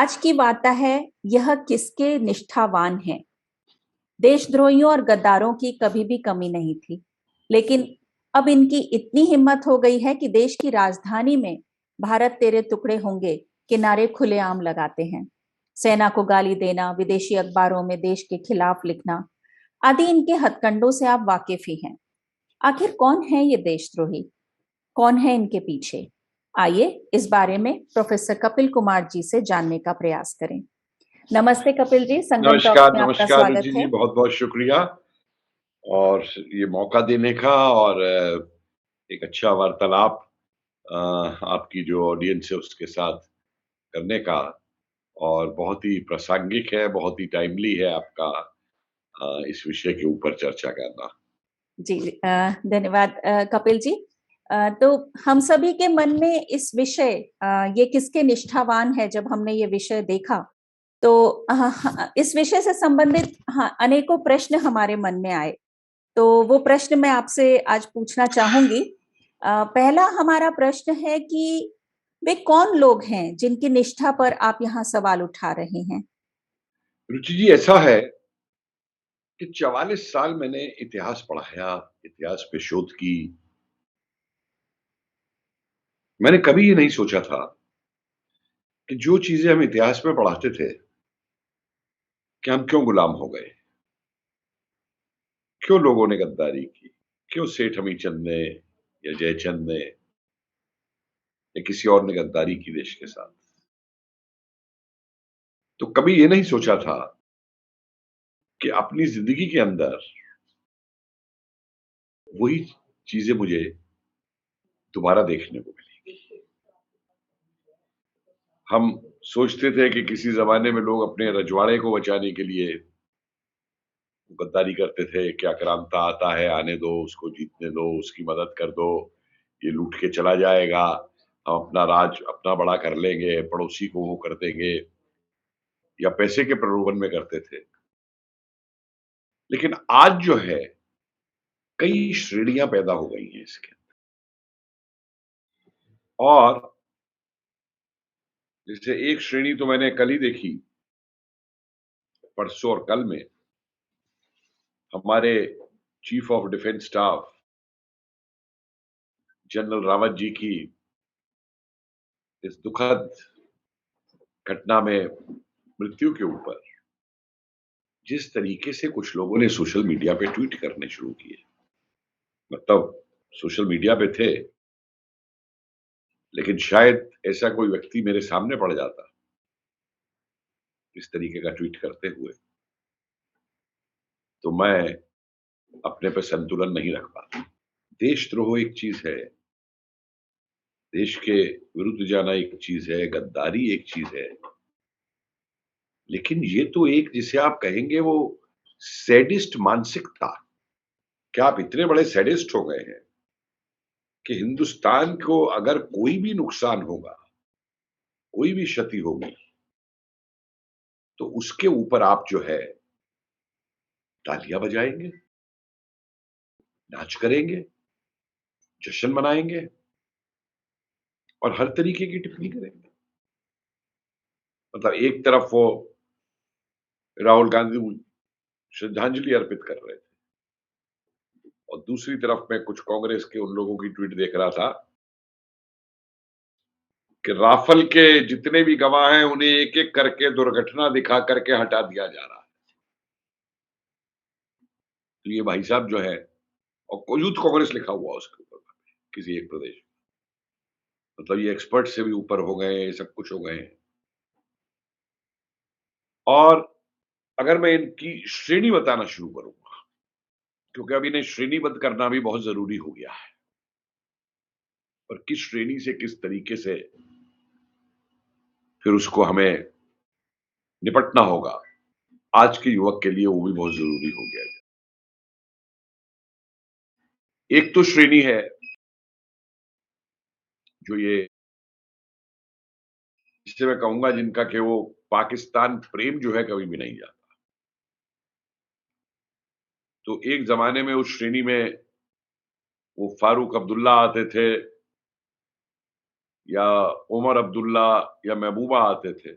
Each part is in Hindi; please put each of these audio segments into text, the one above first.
आज की वार्ता है यह किसके निष्ठावान हैं। देशद्रोहियों और गद्दारों की कभी भी कमी नहीं थी, लेकिन अब इनकी इतनी हिम्मत हो गई है कि देश की राजधानी में भारत तेरे टुकड़े होंगे के नारे खुलेआम लगाते हैं। सेना को गाली देना, विदेशी अखबारों में देश के खिलाफ लिखना आदि इनके हथकंडों से आप वाकिफ ही हैं। आखिर कौन है ये देशद्रोही, कौन है इनके पीछे? आइए इस बारे में प्रोफेसर कपिल कुमार जी से जानने का प्रयास करें। नमस्ते कपिल जी, संगम टॉक्स नमस्कार, में आपका नमस्कार स्वागत रुचि जी, है। बहुत-बहुत शुक्रिया और ये मौका देने का और एक अच्छा वार्तालाप आपकी जो ऑडियंस है उसके साथ करने का और बहुत ही प्रासंगिक है, बहुत ही टाइमली है आपका इस विषय के ऊपर चर्चा करना। जी धन्यवाद कपिल जी। तो हम सभी के मन में इस विषय ये किसके निष्ठावान है, जब हमने ये विषय देखा तो इस विषय से संबंधित अनेकों प्रश्न हमारे मन में आए। तो वो प्रश्न मैं आपसे आज पूछना चाहूंगी। पहला हमारा प्रश्न है कि वे कौन लोग हैं जिनकी निष्ठा पर आप यहाँ सवाल उठा रहे हैं? रुचि जी, ऐसा है कि 44 साल मैंने इतिहास पढ़ाया, इतिहास पे शोध की। मैंने कभी ये नहीं सोचा था कि जो चीज़ें हम इतिहास में पढ़ाते थे, कि हम क्यों गुलाम हो गए? क्यों लोगों ने गद्दारी की? क्यों सेठ हमीचंद ने या जयचंद ने या किसी और ने गद्दारी की देश के साथ? तो कभी ये नहीं सोचा था कि अपनी ज़िंदगी के अंदर वही चीज़ें मुझे दोबारा देखने को मिलेंगी। हम सोचते थे कि किसी ज़माने में लोग अपने रजवाड़े को बचाने के लिए गद्दारी करते थे कि आक्रांता आता है, आने दो, उसको जीतने दो, उसकी मदद कर दो, ये लूट के चला जाएगा, हम अपना राज अपना बड़ा कर लेंगे, पड़ोसी को वो कर देंगे या पैसे के प्रलोभन में करते थे। लेकिन आज जो है, कई श्रेणियाँ पैदा हो गई हैं इसके और जैसे एक श्रेणी तो मैंने कल ही देखी, परसों और कल में हमारे chief of defence staff general Rawat ji की इस दुखद घटना में मृत्यु के ऊपर जिस तरीके से कुछ लोगों ने सोशल मीडिया पे ट्वीट करने शुरू किए, मतलब सोशल मीडिया पे थे, लेकिन शायद ऐसा कोई व्यक्ति मेरे सामने पड़ जाता इस तरीके का ट्वीट करते हुए, तो मैं अपने पे संतुलन नहीं रख पाता। देशद्रोह एक चीज है, देश के विरुद्ध जाना एक चीज है, गद्दारी एक चीज है, लेकिन ये तो एक जिसे आप कहेंगे वो सैडिस्ट मानसिकता। क्या आप इतने बड़े सैडिस्ट हो गए हैं कि हिंदुस्तान को अगर कोई भी नुकसान होगा, कोई भी क्षति होगी, तो उसके ऊपर आप जो है तालियां बजाएंगे, नाच करेंगे, जश्न मनाएंगे और हर तरीके की टिप्पणी करेंगे। मतलब एक तरफ वो राहुल गांधी श्रद्धांजलि अर्पित कर रहे थे और दूसरी तरफ मैं कुछ कांग्रेस के उन लोगों की ट्वीट देख रहा था कि राफेल के जितने भी गवाह हैं उन्हें एक एक करके दुर्घटना दिखा करके हटा दिया जा रहा है। तो ये भाई साहब जो है, और यूथ कांग्रेस लिखा हुआ उसके ऊपर किसी एक प्रदेश, मतलब ये एक्सपर्ट से भी ऊपर हो गए, सब कुछ हो गए। और अगर मैं इनकी श्रेणी बताना शुरू करूंगा, क्योंकि अब इन्हें श्रेणीबद्ध करना भी बहुत जरूरी हो गया है और किस श्रेणी से किस तरीके से फिर उसको हमें निपटना होगा, आज के युवक के लिए वो भी बहुत जरूरी हो गया है। एक तो श्रेणी है जो ये, जिससे मैं कहूंगा जिनका कि वो पाकिस्तान प्रेम जो है कभी भी नहीं जाता। तो एक जमाने में उस श्रेणी में वो फारूक अब्दुल्ला आते थे या उमर अब्दुल्ला या महबूबा आते थे,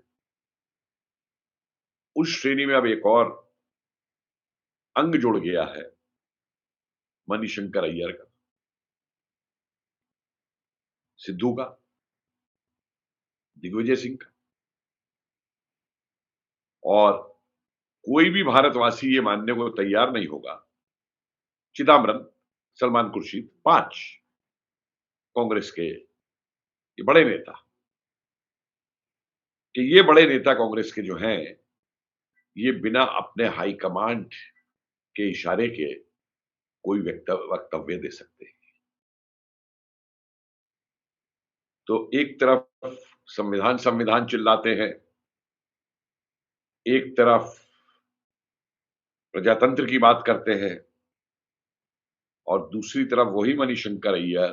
उस श्रेणी में अब एक और अंग जुड़ गया है मणिशंकर अय्यर का, सिद्धू का, दिग्विजय सिंह का। और कोई भी भारतवासी ये मानने को तैयार नहीं होगा, चिदंबरम, सलमान खुर्शीद, 5 कांग्रेस के ये बड़े नेता, कि ये बड़े नेता कांग्रेस के जो हैं, ये बिना अपने हाईकमांड के इशारे के कोई वक्तव्य दे सकते हैं। तो एक तरफ संविधान संविधान चिल्लाते हैं, एक तरफ प्रजातंत्र की बात करते हैं, और दूसरी तरफ वही मणिशंकर अय्यर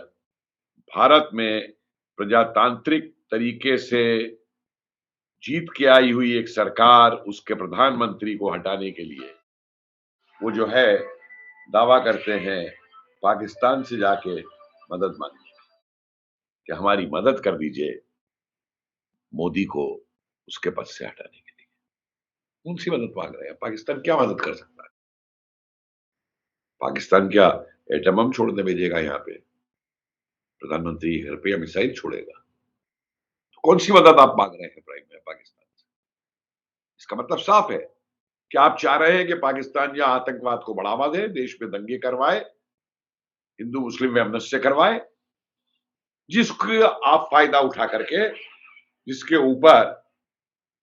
भारत में प्रजातांत्रिक तरीके से जीत के आई हुई एक सरकार, उसके प्रधानमंत्री को हटाने के लिए वो जो है दावा करते हैं पाकिस्तान से जाके मदद मांगी कि हमारी मदद कर दीजिए मोदी को उसके पद से हटाने के लिए। कौन सी मदद मांग रहे हैं? पाकिस्तान क्या मदद कर सकता है? पाकिस्तान क्या एटम बम छोड़ने भेजेगा? यहाँ पे प्रधानमंत्री घर पे या मिसाइल छोड़ेगा? तो कौन सी मदद आप मांग रहे हैं प्राइम में पाकिस्तान से? इसका मतलब साफ है कि आप चाह रहे हैं कि पाकिस्तान या आतंकवाद को बढ़ावा दे, देश में दंगे करवाए, हिंदू मुस्लिम वैमनस्य करवाए, जिसके आप फायदा उठा करके, जिसके ऊपर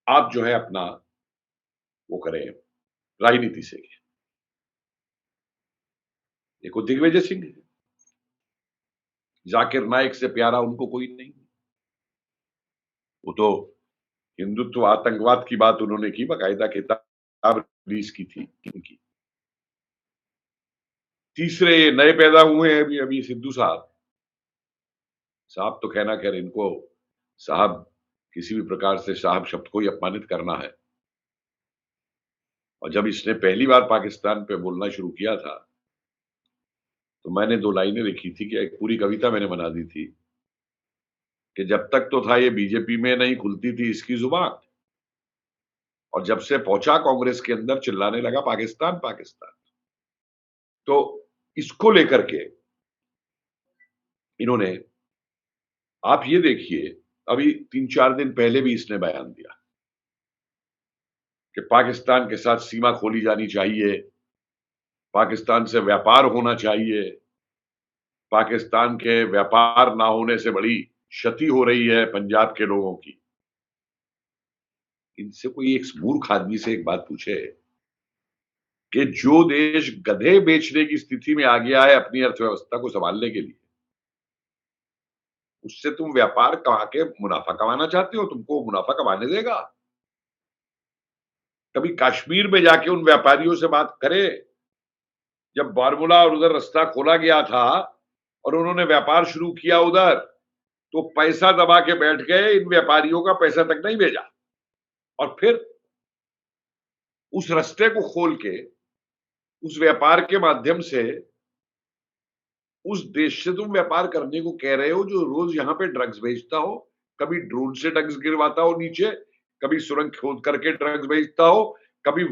आप जो है अपना वो करें राजनीति से। देखो दिग्विजय सिंह है, जाकिर नाइक से प्यारा उनको कोई नहीं। वो तो हिंदुत्व आतंकवाद की बात उन्होंने की, बाकायदा किताब रिलीज की थी उनकी। तीसरे नए पैदा हुए हैं अभी अभी सिद्धू साहब। साहब तो कहना खैर, इनको साहब किसी भी प्रकार से साहब शब्द को ही अपमानित करना है। और जब इसने पहली बार पाकिस्तान पे बोलना शुरू किया था, तो मैंने 2 लाइनें लिखी थी कि एक पूरी कविता मैंने बना दी थी कि जब तक तो था ये बीजेपी में नहीं खुलती थी इसकी जुबान, और जब से पहुंचा कांग्रेस के अंदर चिल्लाने लगा पाकिस्तान पाकिस्तान। तो इसको लेकर के इन्होंने, आप ये देखिए, अभी 3-4 दिन पहले भी इसने बयान दिया कि पाकिस्तान के साथ सीमा खोली जानी चाहिए, पाकिस्तान से व्यापार होना चाहिए, पाकिस्तान के व्यापार ना होने से बड़ी क्षति हो रही है पंजाब के लोगों की। इनसे कोई एक मूर्ख आदमी से एक बात पूछे कि जो देश गधे बेचने की स्थिति में आ गया है अपनी अर्थव्यवस्था को संभालने के लिए, उससे तुम व्यापार कमा के मुनाफा कमाना चाहते हो? तुमको मुनाफा कमाने देगा? कभी कश्मीर में जाके उन व्यापारियों से बात करें, जब बारमूला और उधर रास्ता खोला गया था और उन्होंने व्यापार शुरू किया उधर, तो पैसा दबा के बैठ गए, इन व्यापारियों का पैसा तक नहीं भेजा। और फिर उस रास्ते को खोल के, उस व्यापार के माध्यम से उस देश से तुम व्यापार करने को कह रहे हो जो रोज यहां पे ड्रग्स बेचता हो, कभी ड्रोन से ड्रग्स गिरवाता हो नीचे, कभी सुरंग खोद करके ड्रग्स बेचता हो, कभी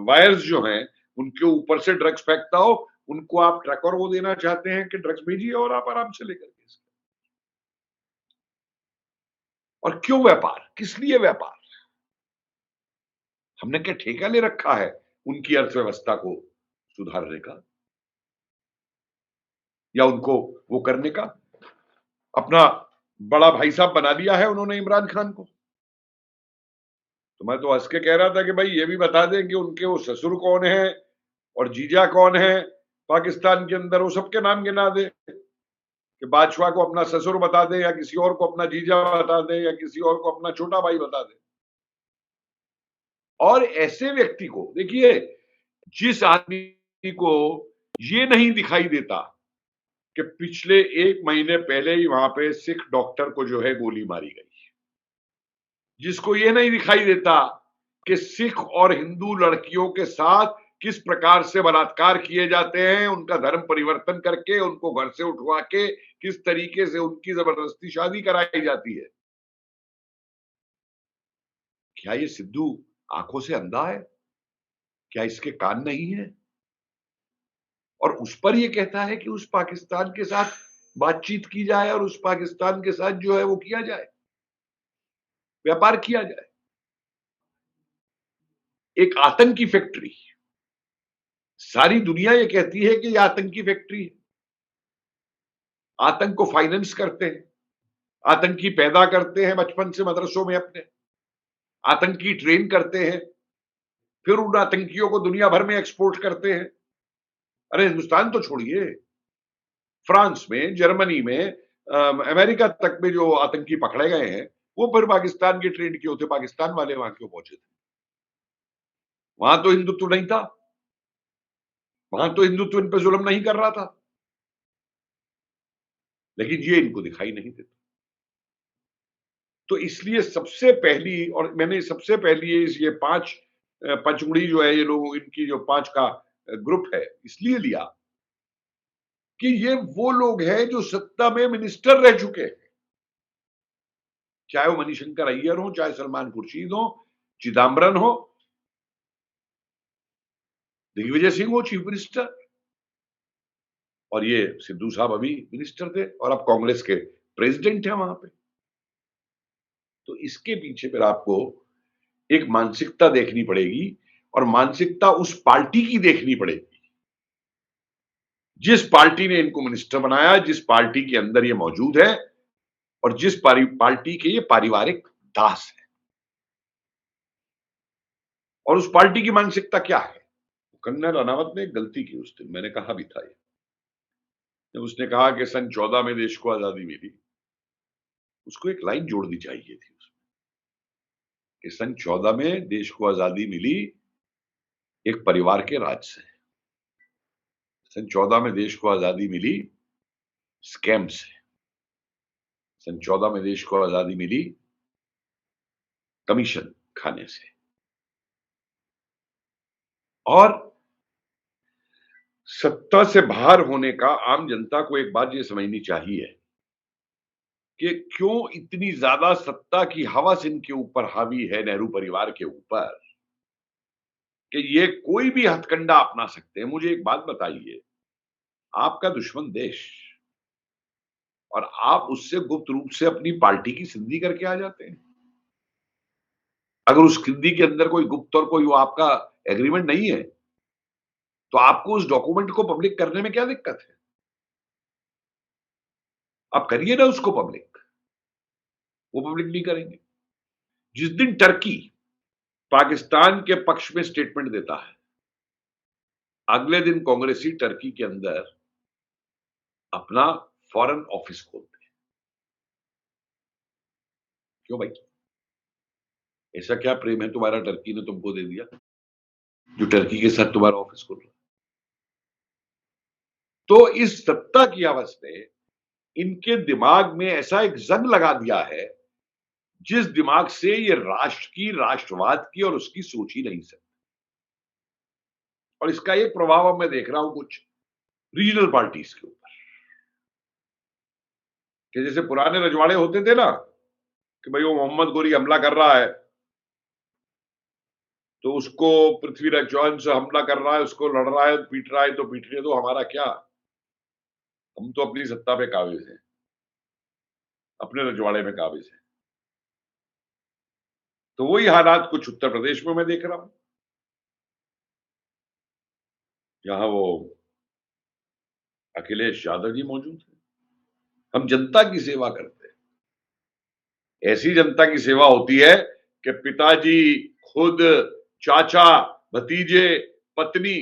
वायर्स जो हैं उनके ऊपर से ड्रग्स फेंकता हो। उनको आप ट्रैकर वो देना चाहते हैं कि ड्रग्स भेजिए और आप आराम से लेकर के। और क्यों व्यापार? किस लिए व्यापार? हमने क्या ठेका ले रखा है उनकी अर्थव्यवस्था को सुधारने का या उनको वो करने का? अपना बड़ा भाई साहब बना दिया है उन्होंने इमरान खान को। तो मैं तो हंस के कह रहा था कि भाई ये भी बता दें कि उनके वो ससुर कौन है और जीजा कौन है पाकिस्तान के अंदर, वो सबके नाम गिना दे, कि बादशाह को अपना ससुर बता दे या किसी और को अपना जीजा बता दे या किसी और को अपना छोटा भाई बता दे। और ऐसे व्यक्ति को देखिए, जिस आदमी को ये नहीं दिखाई देता कि पिछले 1 महीने पहले ही वहां पे सिख डॉक्टर को जो है गोली मारी गई, जिसको ये नहीं दिखाई देता कि सिख और हिंदू लड़कियों के साथ किस प्रकार से बलात्कार किए जाते हैं, उनका धर्म परिवर्तन करके उनको घर से उठवा के किस तरीके से उनकी जबरदस्ती शादी कराई जाती है। क्या ये सिद्धू आंखों से अंधा है? क्या इसके कान नहीं है? और उस पर ये कहता है कि उस पाकिस्तान के साथ बातचीत की जाए और उस पाकिस्तान के साथ जो है वो किया जाए, व्यापार किया जाए। एक आतंकी फैक्ट्री, सारी दुनिया ये कहती है कि ये आतंकी फैक्ट्री है, आतंक को फाइनेंस करते हैं, आतंकी पैदा करते हैं बचपन से मदरसों में अपने, आतंकी ट्रेन करते हैं, फिर उन आतंकियों को दुनिया भर में एक्सपोर्ट करते हैं। अरे हिंदुस्तान तो छोड़िए, फ्रांस में, जर्मनी में, अमेरिका तक में जो आतंकी पकड़े गए हैं वो फिर पाकिस्तान के ट्रेन के होते, पाकिस्तान वाले वहां क्यों पहुंचे थे? वहां तो हिंदुत्व नहीं था, वहां तो हिंदुत्व इन पे जुल्म नहीं कर रहा था, लेकिन ये इनको दिखाई नहीं देता। तो इसलिए सबसे पहली, और मैंने सबसे पहली ये पंचमुड़ी जो है, ये लोग इनकी जो 5 का ग्रुप है, इसलिए लिया कि ये वो लोग हैं जो सत्ता में मिनिस्टर रह चुके हैं, चाहे वो मणिशंकर अय्यर हो, चाहे सलमान खुर्शीद हो, चिदम्बरम हो, दिग्विजय सिंह हो चीफ मिनिस्टर, और ये सिद्धू साहब अभी मिनिस्टर थे और अब कांग्रेस के प्रेसिडेंट हैं वहां पे। तो इसके पीछे फिर आपको एक मानसिकता देखनी पड़ेगी, और मानसिकता उस पार्टी की देखनी पड़ेगी जिस पार्टी ने इनको मिनिस्टर बनाया, जिस पार्टी के अंदर ये मौजूद है, और जिस पार्टी के ये पारिवारिक दास है। और उस पार्टी की मानसिकता क्या है? कंगना रनावत ने एक गलती की उस दिन, मैंने कहा भी था ये, जब उसने कहा कि सन 14 में देश को आजादी मिली, उसको एक लाइन जोड़नी चाहिए थी उसमें कि सन 14 में देश को आजादी मिली एक परिवार के राज से, सन 14 में देश को आजादी मिली स्कैम से, सन 14 में देश को आजादी मिली कमीशन खाने से। और सत्ता से बाहर होने का आम जनता को एक बात ये समझनी चाहिए कि क्यों इतनी ज्यादा सत्ता की हवस इनके ऊपर हावी है, नेहरू परिवार के ऊपर, कि ये कोई भी हथकंडा अपना सकते हैं। मुझे एक बात बताइए, आपका दुश्मन देश, और आप उससे गुप्त रूप से अपनी पार्टी की संधि करके आ जाते हैं। अगर उस संधि के अंदर कोई गुप्त और कोई वो आपका एग्रीमेंट नहीं है, तो आपको उस डॉक्यूमेंट को पब्लिक करने में क्या दिक्कत है? आप करिए ना उसको पब्लिक। वो पब्लिक नहीं करेंगे। जिस दिन टर्की पाकिस्तान के पक्ष में स्टेटमेंट देता है, अगले दिन कांग्रेसी टर्की के अंदर अपना फॉरेन ऑफिस खोलते हैं। क्यों भाई? ऐसा क्या प्रेम है तुम्हारा टर्की ने तुमको दे दिया जो टर्की के साथ तुम्हारा ऑफिस खोल रहा? तो इस सत्ता की अवस्था ने इनके दिमाग में ऐसा एक जंग लगा दिया है जिस दिमाग से ये राष्ट्र की, राष्ट्रवाद की और उसकी सोच ही नहीं सकते। और इसका एक प्रभाव अब मैं देख रहा हूं कुछ रीजनल पार्टीज के ऊपर, कि जैसे पुराने रजवाड़े होते थे ना, कि भाई वो मोहम्मद गोरी हमला कर रहा है तो उसको पृथ्वीराज चौहान से हमला कर रहा है, उसको लड़ रहा है, पीट रहा है, तो पीटने दो, हमारा क्या, हम तो अपनी सत्ता पे काबिज हैं, अपने रजवाड़े में काबिज हैं। तो वही हालात कुछ उत्तर प्रदेश में मैं देख रहा हूं, जहां वो अखिलेश यादव जी मौजूद है। हम जनता की सेवा करते हैं। ऐसी जनता की सेवा होती है कि पिताजी, खुद, चाचा, भतीजे, पत्नी,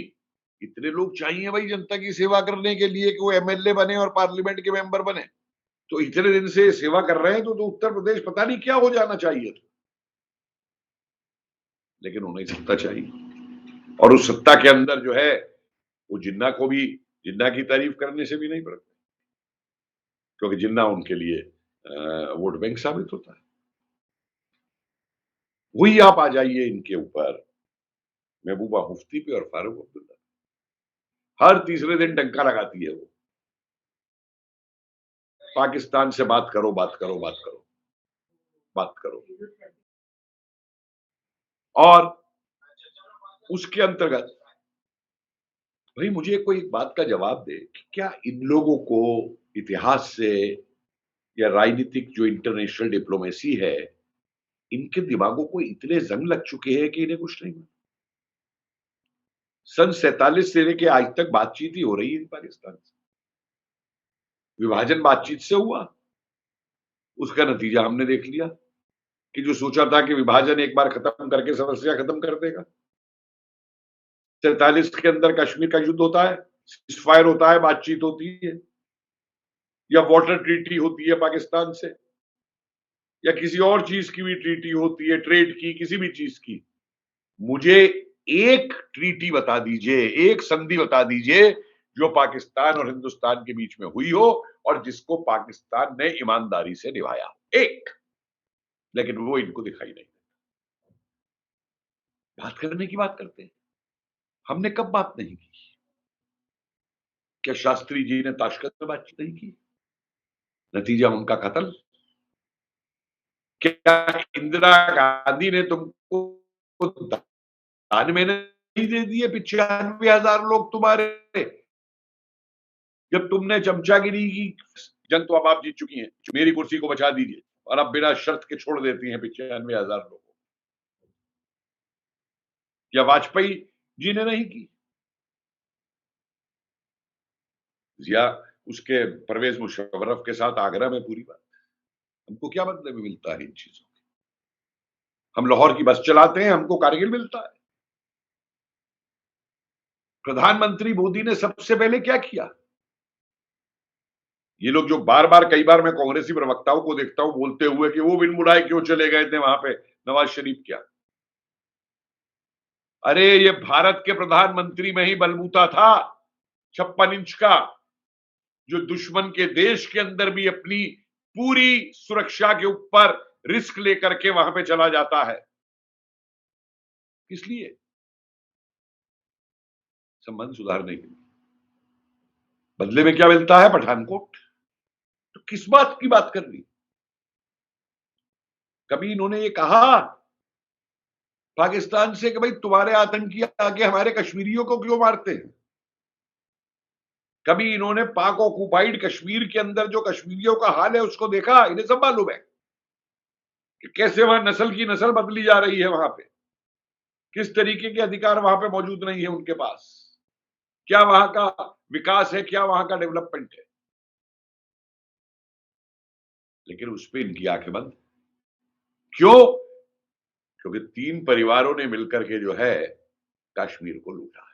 इतने लोग चाहिए भाई जनता की सेवा करने के लिए कि वो एमएलए बने और पार्लियामेंट के मेंबर बने। तो इतने दिन से सेवा कर रहे हैं तो उत्तर प्रदेश पता नहीं क्या हो जाना चाहिए था, लेकिन उन्हें सत्ता चाहिए। और उस सत्ता के अंदर जो है वो जिन्ना को भी, जिन्ना की तारीफ करने से भी नहीं पड़ता, क्योंकि जिन्ना उनके लिए वोट बैंक साबित होता है। वही आप आ जाइए इनके ऊपर, महबूबा मुफ्ती पे और फारूक अब्दुल्ला, हर तीसरे दिन डंका लगाती है वो, पाकिस्तान से बात करो, बात करो, बात करो, बात करो। और उसके अंतर्गत भाई मुझे कोई एक बात का जवाब दे कि क्या इन लोगों को इतिहास से या राजनीतिक जो इंटरनेशनल डिप्लोमेसी है, इनके दिमागों को इतने जंग लग चुके हैं कि इन्हें कुछ नहीं मालूम। सन 47 से लेके आज तक बातचीत ही हो रही है पाकिस्तान से। विभाजन बातचीत से हुआ, उसका नतीजा हमने देख लिया कि जो सोचा था कि विभाजन एक बार खत्म करके समस्या खत्म कर देगा, 47 के अंदर कश्मीर का युद्ध होता है, सीजफायर होता है, बातचीत होती है, या वाटर ट्रीटी होती है पाकिस्तान से, या किसी और चीज की भी ट्रीटी होती है, ट्रेड की, किसी भी चीज की। मुझे एक ट्रीटी बता दीजिए, एक संधि बता दीजिए जो पाकिस्तान और हिंदुस्तान के बीच में हुई हो और जिसको पाकिस्तान ने ईमानदारी से निभाया, एक। लेकिन वो इनको दिखाई नहीं। बात करने की बात करते हैं, हमने कब बात नहीं की? क्या शास्त्री जी ने ताशकंद में बातचीत नहीं की? नतीजा उनका कत्ल। क्या इंदिरा गांधी ने तुमको दान में नहीं दे दिए 95,000 लोग तुम्हारे? जब तुमने चमचागिरी की जंग तो अब आप जीत चुकी हैं, मेरी कुर्सी को बचा दीजिए, और अब बिना शर्त के छोड़ देती हैं 95,000 लोगों को। या वाजपेयी जी ने नहीं की? या उसके परवेज मुशर्रफ के साथ आगरा में पूरी बात। हमको क्या बदले में मिलता है इन चीजों के? हम लाहौर की बस चलाते हैं, हमको कारगिल मिलता है। प्रधानमंत्री मोदी ने सबसे पहले क्या किया? ये लोग जो बार बार कई बार मैं कांग्रेसी प्रवक्ताओं को देखता हूं बोलते हुए कि वो बिन बुलाए क्यों चले गए थे वहां पे नवाज शरीफ, क्या? अरे ये भारत के प्रधानमंत्री में ही बलबूता था 56 इंच का, जो दुश्मन के देश के अंदर भी अपनी पूरी सुरक्षा के ऊपर रिस्क लेकर के वहां पे चला जाता है। किस लिए? संबंध सुधारने के लिए। बदले में क्या मिलता है? पठानकोट। तो किस बात की बात कर रही? कभी इन्होंने ये कहा पाकिस्तान से कि भाई तुम्हारे आतंकी आके हमारे कश्मीरियों को क्यों मारते हैं? कभी इन्होंने पाक ऑक्युपाइड कश्मीर के अंदर जो कश्मीरियों का हाल है उसको देखा? इन्हें सब मालूम है कि कैसे वहां नस्ल की नस्ल बदली जा रही है, वहां पे किस तरीके के अधिकार वहां पे मौजूद नहीं है उनके पास, क्या वहां का विकास है, क्या वहां का डेवलपमेंट है। लेकिन उस पर इनकी आंखें बंद। क्यों? क्योंकि 3 परिवारों ने मिलकर के जो है कश्मीर को लूटा है,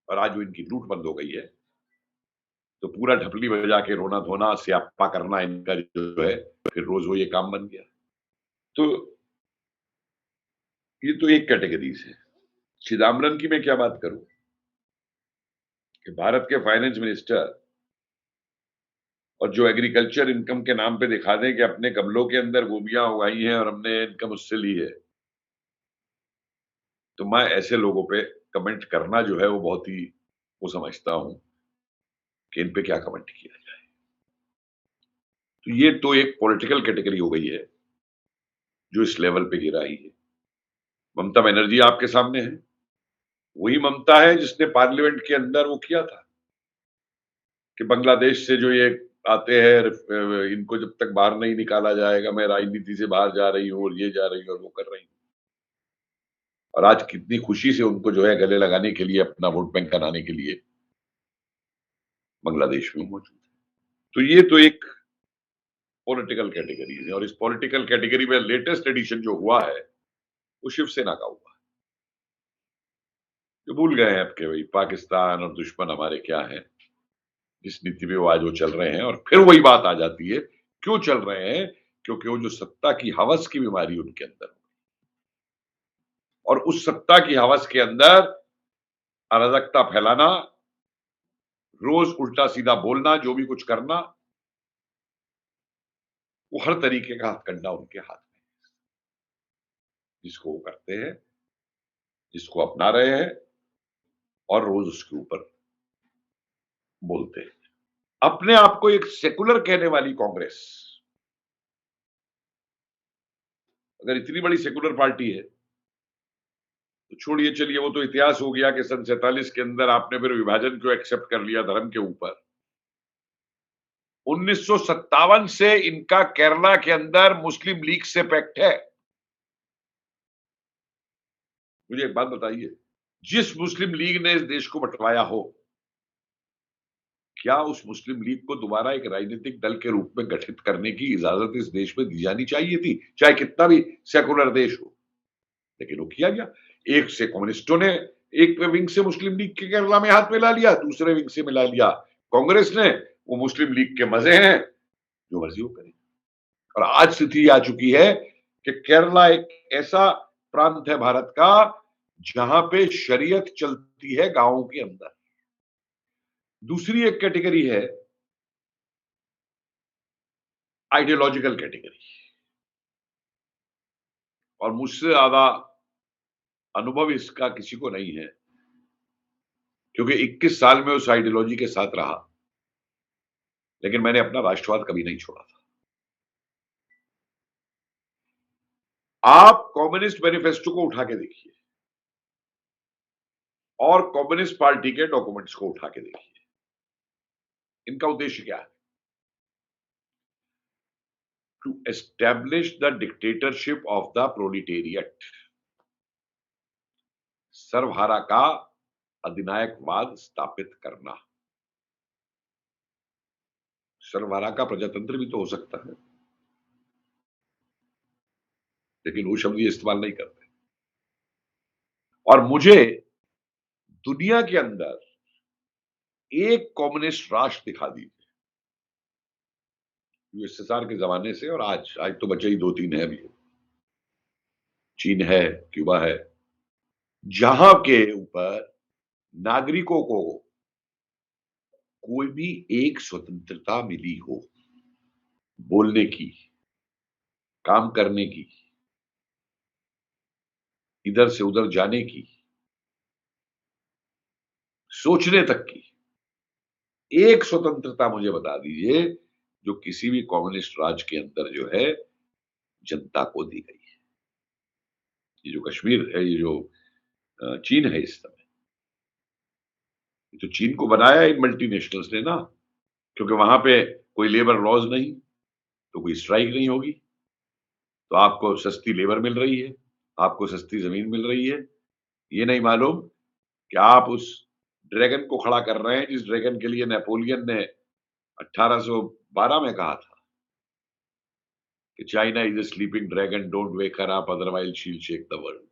और आज वो इनकी लूट बंद हो गई है तो पूरा ढपली बजा के रोना धोना स्यापा करना इनका जो है फिर रोज वो ये काम बन गया। तो ये तो एक कैटेगरी है। चिदम्बरम की मैं क्या बात करूं कि भारत के फाइनेंस मिनिस्टर और जो एग्रीकल्चर इनकम के नाम पे दिखा दें कि अपने गमलों के अंदर गोभियां उगाई हैं और हमने इनकम उससे ली है, तो मैं ऐसे लोगों पे कमेंट करना जो है वो बहुत ही वो समझता हूं कि इन पे क्या कमेंट किया जाए। तो ये तो एक पॉलिटिकल कैटेगरी हो गई है जो इस लेवल पे गिर आई है। ममता बनर्जी आपके सामने है, वही ममता है जिसने पार्लियामेंट के अंदर वो किया था कि बांग्लादेश से जो ये आते हैं इनको जब तक बाहर नहीं निकाला जाएगा मैं राजनीति से बाहर जा रही हूं, और ये जा रही हूं और वो कर रही हूं। और आज कितनी खुशी से उनको जो है गले लगाने के लिए, अपना वोट बैंक बनाने के लिए बांग्लादेश में मौजूद है। तो ये तो एक पॉलिटिकल कैटेगरी है, और इस पॉलिटिकल कैटेगरी में लेटेस्ट एडिशन जो हुआ है वो शिवसेना का हुआ है, जो भूल गए हैं अब के भाई पाकिस्तान और दुश्मन हमारे क्या है, जिस नीति में वो आज वो चल रहे हैं। और फिर वही बात आ जाती है, क्यों चल रहे हैं? क्योंकि वो जो सत्ता की हवस की बीमारी उनके अंदर हो, और उस सत्ता की हवस के अंदर अराजकता फैलाना, रोज उल्टा सीधा बोलना, जो भी कुछ करना, वो हर तरीके का हथकंडा उनके हाथ में, जिसको वो करते हैं, जिसको अपना रहे हैं और रोज उसके ऊपर बोलते हैं। अपने आप को एक सेकुलर कहने वाली कांग्रेस अगर इतनी बड़ी सेकुलर पार्टी है तो छोड़िए, चलिए वो तो इतिहास हो गया कि सन 47 के अंदर आपने फिर विभाजन क्यों एक्सेप्ट कर लिया धर्म के ऊपर। 1957 से इनका केरला के अंदर मुस्लिम लीग से पैक्ट है। मुझे एक बात बताइए, जिस मुस्लिम लीग ने इस देश को बंटवाया हो, क्या उस मुस्लिम लीग को दोबारा एक राजनीतिक दल के रूप में गठित करने की इजाजत इस देश में दी जानी चाहिए थी, चाहे कितना भी सेकुलर देश हो? लेकिन वो किया गया। एक से कम्युनिस्टों ने एक विंग से मुस्लिम लीग के केरला में हाथ मिला लिया, दूसरे विंग से मिला लिया कांग्रेस ने। वो मुस्लिम लीग के मजे हैं, जो मर्जी वो करें। और आज स्थिति आ चुकी है कि केरला एक ऐसा प्रांत है भारत का जहां पे शरीयत चलती है गांवों के अंदर। दूसरी एक कैटेगरी है आइडियोलॉजिकल कैटेगरी, और मुझसे ज्यादा अनुभव इसका किसी को नहीं है, क्योंकि 21 साल में उस आइडियोलॉजी के साथ रहा, लेकिन मैंने अपना राष्ट्रवाद कभी नहीं छोड़ा था। आप कम्युनिस्ट मैनिफेस्टो को उठा के देखिए और कम्युनिस्ट पार्टी के डॉक्यूमेंट्स को उठा के देखिए, इनका उद्देश्य क्या है? To establish the dictatorship of the proletariat, सर्वहारा का अधिनायकवाद स्थापित करना। सर्वहारा का प्रजातंत्र भी तो हो सकता है, लेकिन वो शब्द ये इस्तेमाल नहीं करते। और मुझे दुनिया के अंदर एक कम्युनिस्ट राष्ट्र दिखा दीजिए, यूएसएसआर के जमाने से, और आज तो बचे ही 2-3 है अभी, चीन है, क्यूबा है, जहां के ऊपर नागरिकों को कोई भी एक स्वतंत्रता मिली हो, बोलने की, काम करने की, इधर से उधर जाने की, सोचने तक की। एक स्वतंत्रता मुझे बता दीजिए जो किसी भी कम्युनिस्ट राज्य के अंदर जो है जनता को दी गई है। ये जो कश्मीर है, ये जो चीन है इस समय, तो चीन को बनाया इन मल्टीनेशनल्स ने ना, क्योंकि वहां पे कोई लेबर लॉज नहीं, तो कोई स्ट्राइक नहीं होगी, तो आपको सस्ती लेबर मिल रही है, आपको सस्ती जमीन मिल रही है। ये नहीं मालूम कि आप उस ड्रैगन को खड़ा कर रहे हैं जिस ड्रैगन के लिए नेपोलियन ने 1812 में कहा था कि China is a sleeping dragon, don't wake her up otherwise she will shake the world.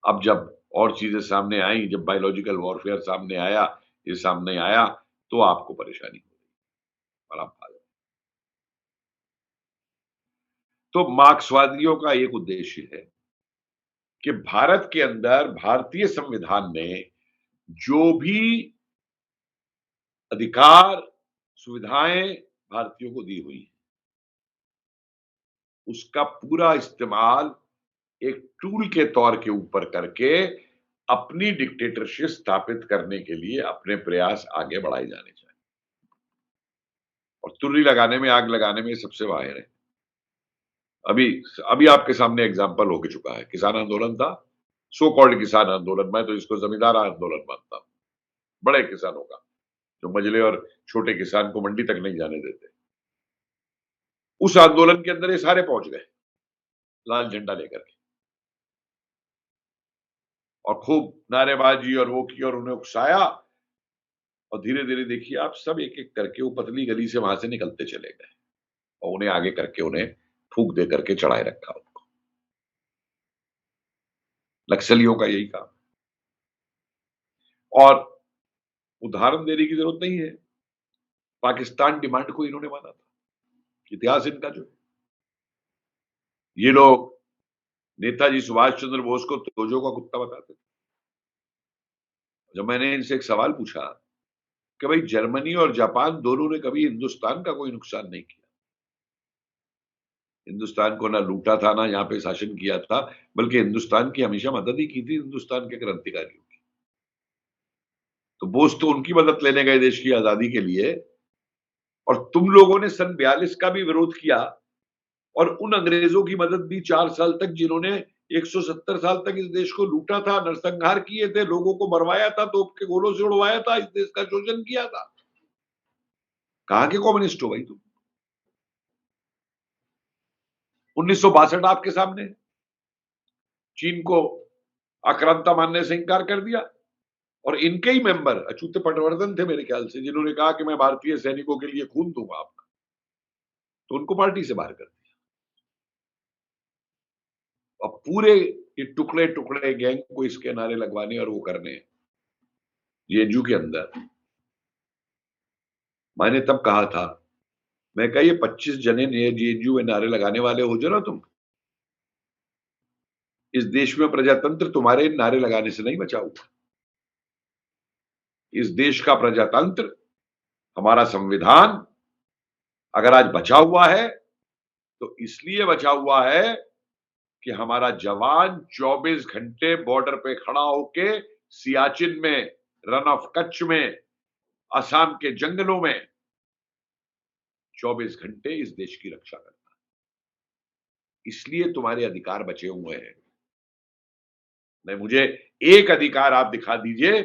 अब जब और चीजें सामने आई, जब बायोलॉजिकल वॉरफेयर सामने आया, ये सामने आया, तो आपको परेशानी हो रही और आप भाग रहे। तो मार्क्सवादियों का एक उद्देश्य है कि भारत के अंदर भारतीय संविधान में जो भी अधिकार सुविधाएं भारतीयों को दी हुई, उसका पूरा इस्तेमाल एक टूल के तौर के ऊपर करके अपनी डिक्टेटरशिप स्थापित करने के लिए अपने प्रयास आगे बढ़ाए जाने चाहिए। और तुर्री लगाने में, आग लगाने में सबसे माहिर है। अभी अभी आपके सामने एग्जाम्पल हो चुका है, किसान आंदोलन था, सो कॉल्ड किसान आंदोलन, मैं तो इसको जमींदार आंदोलन मानता हूं, बड़े किसानों का, जो मझले और छोटे किसान को मंडी तक नहीं जाने देते। उस आंदोलन के अंदर ये सारे पहुंच गए लाल झंडा लेकर के, और खूब नारेबाजी और वो की, और उन्हें उकसाया, और धीरे धीरे देखिए आप सब एक एक करके वो पतली गली से वहां से निकलते चले गए, और उन्हें आगे करके उन्हें फूंक दे करके चढ़ाए रखा उनको। नक्सलियों का यही काम। और उदाहरण देने की जरूरत नहीं है, पाकिस्तान डिमांड को इन्होंने माना था। इतिहास इनका जो है, ये लोग नेताजी सुभाष चंद्र बोस को तोजो का कुत्ता बताते थे। जब मैंने इनसे एक सवाल पूछा कि भाई जर्मनी और जापान दोनों ने कभी हिंदुस्तान का कोई नुकसान नहीं किया, हिंदुस्तान को ना लूटा था, ना यहाँ पे शासन किया था, बल्कि हिंदुस्तान की हमेशा मदद ही की थी हिंदुस्तान के क्रांतिकारियों की, तो बोस तो उनकी मदद लेने गए देश की आजादी के लिए। और तुम लोगों ने सन 42 का भी विरोध किया, और उन अंग्रेजों की मदद भी 4 साल तक जिन्होंने 170 साल तक इस देश को लूटा था, नरसंहार किए थे, लोगों को मरवाया था, तोप के गोलों से उड़वाया था, इस देश का शोषण किया था। कहां के कम्युनिस्ट हो भाई तुम? 1962 आपके सामने, चीन को आक्रांता मानने से इंकार कर दिया और इनके ही मेंबर अच्युत पटवर्धन थे मेरे ख्याल से, जिन्होंने कहा कि मैं भारतीय सैनिकों के लिए खून दूंगा आपका, तो उनको पार्टी से बाहर कर दिया। अब पूरे ये टुकड़े टुकड़े गैंग को इसके नारे लगवाने और वो करने जेएनयू के अंदर। मैंने तब कहा था, मैं कहा ये 25 जने जेएनयू में नारे लगाने वाले हो जो ना तुम, इस देश में प्रजातंत्र तुम्हारे नारे लगाने से नहीं बचा हुआ। इस देश का प्रजातंत्र, हमारा संविधान अगर आज बचा हुआ है तो इसलिए बचा हुआ है कि हमारा जवान 24 घंटे बॉर्डर पे खड़ा होके सियाचिन में, रन ऑफ कच्छ में, असम के जंगलों में 24 घंटे इस देश की रक्षा करता है। इसलिए तुम्हारे अधिकार बचे हुए हैं। नहीं, मुझे एक अधिकार आप दिखा दीजिए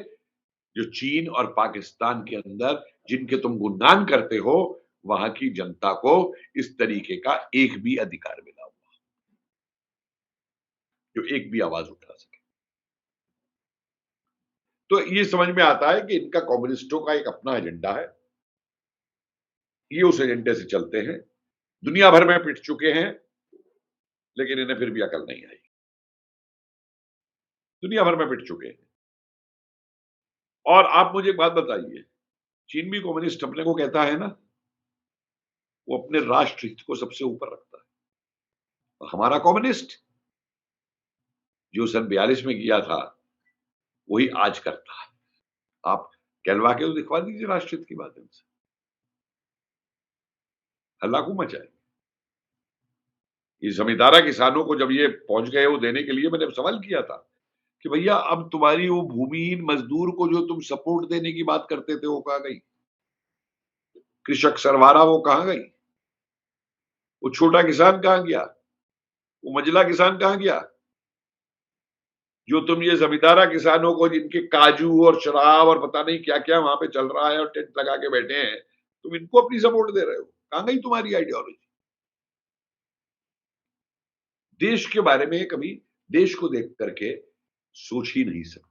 जो चीन और पाकिस्तान के अंदर, जिनके तुम गुणगान करते हो, वहां की जनता को इस तरीके का एक भी अधिकार मिला हुआ, जो एक भी आवाज उठा सके। तो ये समझ में आता है कि इनका कम्युनिस्टों का एक अपना एजेंडा है, ये उस एजेंडे से चलते हैं। दुनिया भर में पिट चुके हैं, लेकिन इन्हें फिर भी अकल नहीं आई। दुनिया भर में पिट चुके हैं। और आप मुझे एक बात बताइए, चीन भी कम्युनिस्ट अपने को कहता है ना, वो अपने राष्ट्र हित को सबसे ऊपर रखता है। और हमारा कम्युनिस्ट जो सन 42 में किया था वही आज करता है। आप कहलवा के तो दिखवा दीजिए राष्ट्रहित की बात इनसे, हल्ला क्यों मचाए? ये जमींदारा किसानों को जब ये पहुंच गए वो देने के लिए, मैंने सवाल किया था कि भैया अब तुम्हारी वो भूमिहीन मजदूर को जो तुम सपोर्ट देने की बात करते थे वो कहां गई? कृषक सरवारा वो कहां गई? वो छोटा किसान कहां गया? वो मझला किसान कहां गया? जो तुम ये जमींदारा किसानों को, जिनके काजू और शराब और पता नहीं क्या क्या वहां पे चल रहा है और टेंट लगा के बैठे हैं, तुम इनको अपनी सपोर्ट दे रहे हो। कहां गई तुम्हारी आइडियोलॉजी? देश के बारे में कभी देश को देख करके सोच ही नहीं सकते।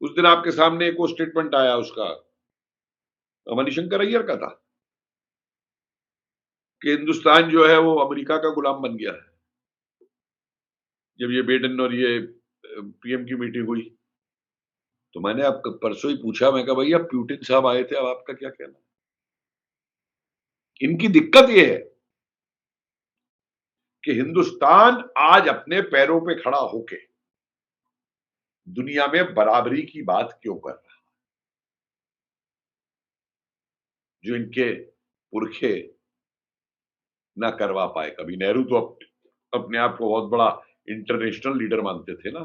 उस दिन आपके सामने एक वो स्टेटमेंट आया उसका, मणिशंकर अय्यर का था, कि हिंदुस्तान जो है वो अमेरिका का गुलाम बन गया है। जब ये बिडेन और ये पीएम की मीटिंग हुई तो मैंने आपको परसों ही पूछा, मैं कहा भैया पुतिन साहब आए थे, अब आपका क्या कहना? इनकी दिक्कत ये है कि हिंदुस्तान आज अपने पैरों पे खड़ा होके दुनिया में बराबरी की बात क्यों कर रहा है, जो इनके पुरखे ना करवा पाए कभी। नेहरू तो अपने आप को बहुत बड़ा इंटरनेशनल लीडर मानते थे ना।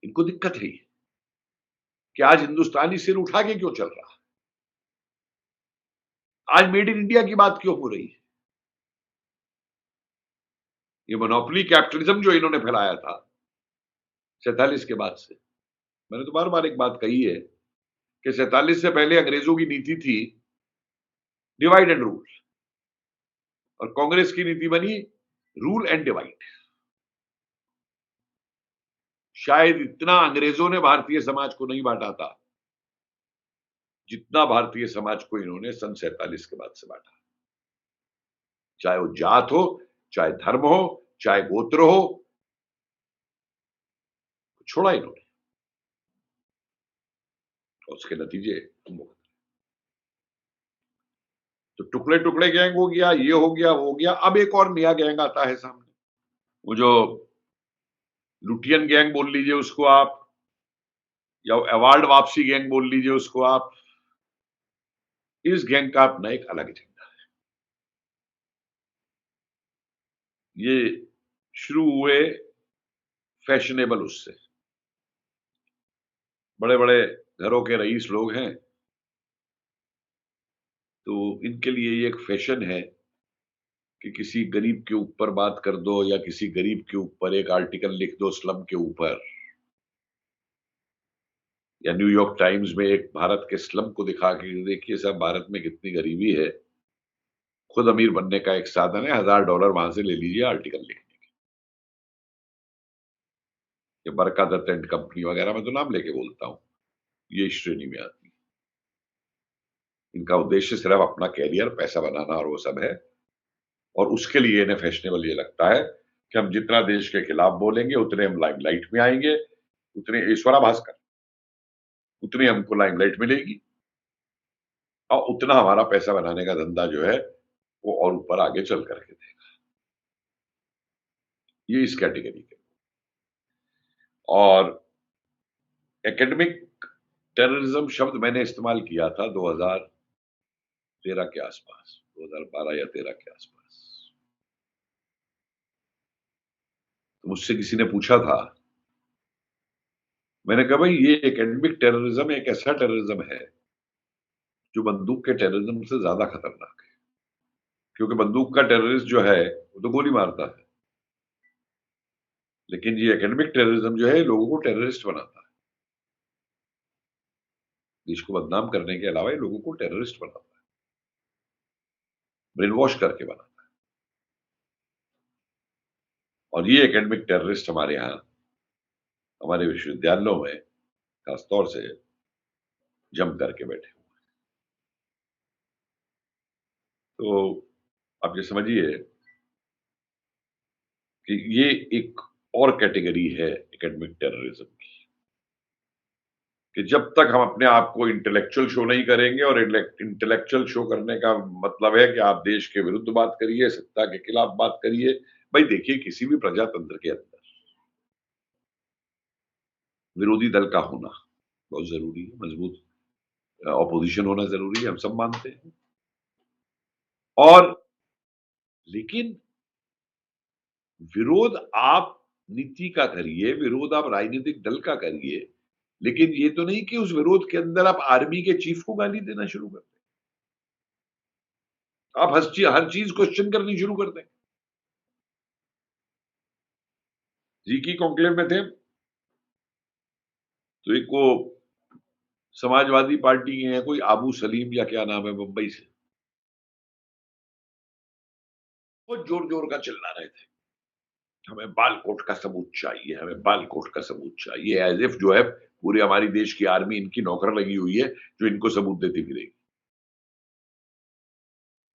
इनको दिक्कत है कि आज हिंदुस्तानी सिर उठा के क्यों चल रहा है, आज मेड इन इंडिया की बात क्यों हो रही है। ये मोनोपोली कैपिटलिज्म जो इन्होंने फैलाया था 47 के बाद से, मैंने तो बार बार एक बात कही है कि 47 से पहले अंग्रेजों की नीति थी डिवाइड एंड रूल, और कांग्रेस की नीति बनी रूल एंड डिवाइड। शायद इतना अंग्रेजों ने भारतीय समाज को नहीं बांटा था जितना भारतीय समाज को इन्होंने सन 47 के बाद से बांटा। चाहे वो जात हो, चाहे धर्म हो, चाहे गोत्र हो, छोड़ा इन्होंने, और उसके नतीजे हम भुगत। तो टुकड़े टुकड़े गैंग हो गया, ये हो गया, वो हो गया। अब एक और नया गैंग आता है सामने, वो जो लुटियन गैंग बोल लीजिए उसको आप, या अवार्ड वापसी गैंग बोल लीजिए उसको आप। इस गैंग का अपना एक अलग एजेंडा है। ये शुरू हुए फैशनेबल उससे, बड़े बड़े घरों के रईस लोग हैं तो इनके लिए ये एक फैशन है कि किसी गरीब के ऊपर बात कर दो या किसी गरीब के ऊपर एक आर्टिकल लिख दो स्लम के ऊपर, या न्यूयॉर्क टाइम्स में एक भारत के स्लम को दिखा के देखिए साहब भारत में कितनी गरीबी है, खुद अमीर बनने का एक साधन है, $1000 वहां से ले लीजिए आर्टिकल लिखने के। ये बरका दत्त एंड कंपनी वगैरह, मैं तो नाम लेके बोलता हूं, ये इस श्रेणी में आती है। इनका उद्देश्य सिर्फ अपना कैरियर, पैसा बनाना और वो सब है, और उसके लिए इन्हें फैशनेबल ये लगता है कि हम जितना देश के खिलाफ बोलेंगे उतने हम लाइमलाइट में आएंगे, उतने ईश्वरा भास्कर, उतनी हमको लाइमलाइट मिलेगी और उतना हमारा पैसा बनाने का धंधा जो है वो और ऊपर आगे चल करके देगा। ये इस कैटेगरी के। और एकेडमिक टेररिज्म शब्द मैंने इस्तेमाल किया था 2013 के आसपास, 2012 या 13 के आसपास। तो मुझसे किसी ने पूछा था, मैंने कहा भाई ये एकेडमिक टेररिज्म एक ऐसा टेररिज्म है जो बंदूक के टेररिज्म से ज्यादा खतरनाक है, क्योंकि बंदूक का टेररिस्ट जो है वो तो गोली मारता है, लेकिन ये एकेडमिक टेररिज्म जो है लोगों को टेररिस्ट बनाता है। देश को बदनाम करने के अलावा ये लोगों को टेररिस्ट बनाता है, ब्रेन वॉश करके बनाता है। और ये एकेडमिक टेररिस्ट हमारे यहाँ, हमारे विश्वविद्यालयों में खासतौर से जम करके बैठे हुए। तो आप ये समझिए कि ये एक और कैटेगरी है एकेडमिक टेररिज्म की, कि जब तक हम अपने आप को इंटेलेक्चुअल शो नहीं करेंगे, और इंटेलेक्चुअल शो करने का मतलब है कि आप देश के विरुद्ध बात करिए, सत्ता के खिलाफ बात करिए। भाई देखिए, किसी भी प्रजातंत्र के अंदर विरोधी दल का होना बहुत जरूरी है, मजबूत ऑपोजिशन होना जरूरी है, हम सब मानते हैं। और लेकिन विरोध आप नीति का करिए, विरोध आप राजनीतिक दल का करिए, लेकिन ये तो नहीं कि उस विरोध के अंदर आप आर्मी के चीफ को गाली देना शुरू कर दें, आप हर चीज क्वेश्चन करनी शुरू कर दें। जी की कॉन्क्लेव में थे तो एक वो समाजवादी पार्टी के हैं, कोई आबू सलीम या क्या नाम है, मुंबई से, वो जोर जोर का चिल्ला रहे थे, हमें बालकोट का सबूत चाहिए, हमें बालकोट का सबूत चाहिए, एज इफ जो है पूरी हमारी देश की आर्मी इनकी नौकर लगी हुई है जो इनको सबूत देती फिरेगी।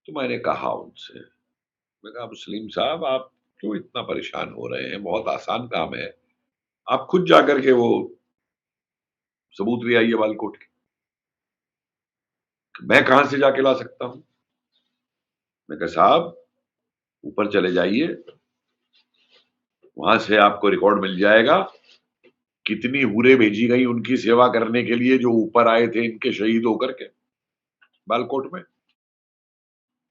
तो मैंने कहा उनसे, मैं कहा सलीम साहब आप क्यों इतना परेशान हो रहे हैं, बहुत आसान काम है, आप खुद जाकर के वो सबूत ले आइए बालकोट के, मैं कहां से जाके ला सकता हूं। मैं कहा साहब ऊपर चले जाइए, वहां से आपको रिकॉर्ड मिल जाएगा कितनी हुरें भेजी गई उनकी सेवा करने के लिए जो ऊपर आए थे इनके शहीद होकर के बालकोट में।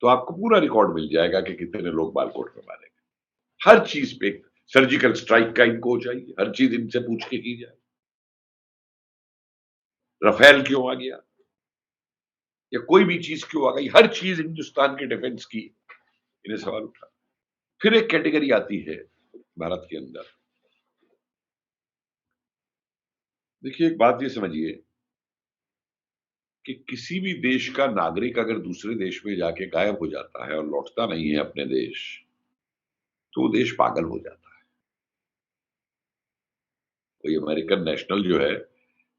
तो आपको पूरा रिकॉर्ड मिल जाएगा कि कितने लोग बालकोट में मारे गए। हर चीज पे सर्जिकल स्ट्राइक का इनको चाहिए, हर चीज इनसे पूछ के की जाए, रफेल क्यों आ गया या कोई भी चीज क्यों आ गई, हर चीज हिंदुस्तान के डिफेंस की इन्हें सवाल उठा। फिर एक कैटेगरी आती है भारत के अंदर, देखिए एक बात ये समझिए कि किसी भी देश का नागरिक अगर दूसरे देश में जाके गायब हो जाता है और लौटता नहीं है अपने देश, तो वो देश पागल हो जाता है। कोई अमेरिकन नेशनल जो है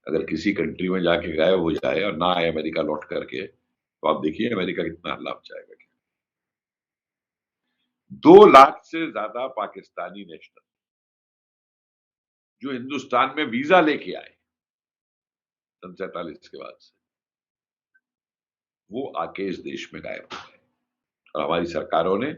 अगर किसी कंट्री में जाके गायब हो जाए और ना आए अमेरिका लौट करके, तो आप देखिए अमेरिका कितना हल्ला जाएगा। 2 लाख से ज्यादा पाकिस्तानी नेशनल जो हिंदुस्तान में वीजा लेके आए सन 47 के बाद से, वो आके इस देश में गायब हो गए। और हमारी सरकारों ने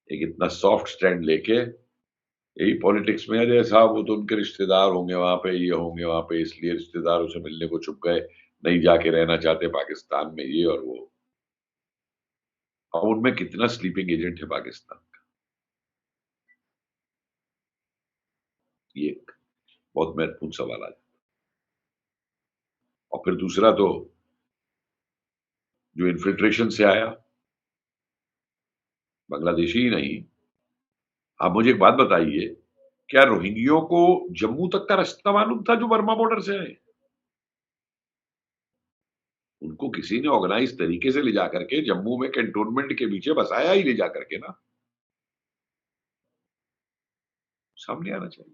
एक इतना सॉफ्ट स्टैंड लेके, यही पॉलिटिक्स में, अरे साहब वो तो उनके रिश्तेदार होंगे वहां पे, ये होंगे वहां पे, इसलिए रिश्तेदारों से मिलने को चुप गए, नहीं जाके रहना चाहते पाकिस्तान में, ये और वो। अब उनमें कितना स्लीपिंग एजेंट है पाकिस्तान का, ये एक बहुत महत्वपूर्ण सवाल आ जाता है। और फिर दूसरा तो जो इन्फिल्ट्रेशन से आया, बांग्लादेशी ही नहीं। आप मुझे एक बात बताइए, क्या रोहिंग्याओं को जम्मू तक का रास्ता मालूम था जो बर्मा बॉर्डर से आए? उनको किसी ने ऑर्गेनाइज तरीके से ले जाकर के जम्मू में कैंटोनमेंट के पीछे बसाया ही ले जाकर के ना, सामने आना चाहिए।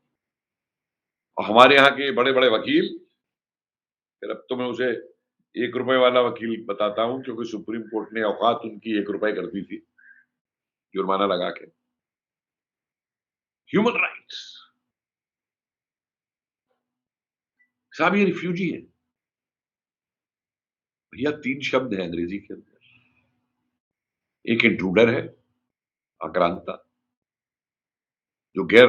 और हमारे यहाँ के बड़े बड़े वकील, फिर अब तो मैं उसे 1 रुपए वाला वकील बताता हूं, क्योंकि सुप्रीम कोर्ट ने औकात उनकी 1 रुपए कर दी थी जुर्माना लगा के। ह्यूमन राइट्स, साहब ये रिफ्यूजी है भैया। 3 शब्द है अंग्रेजी के अंदर। एक इंट्रूडर है, आक्रांता, जो गैर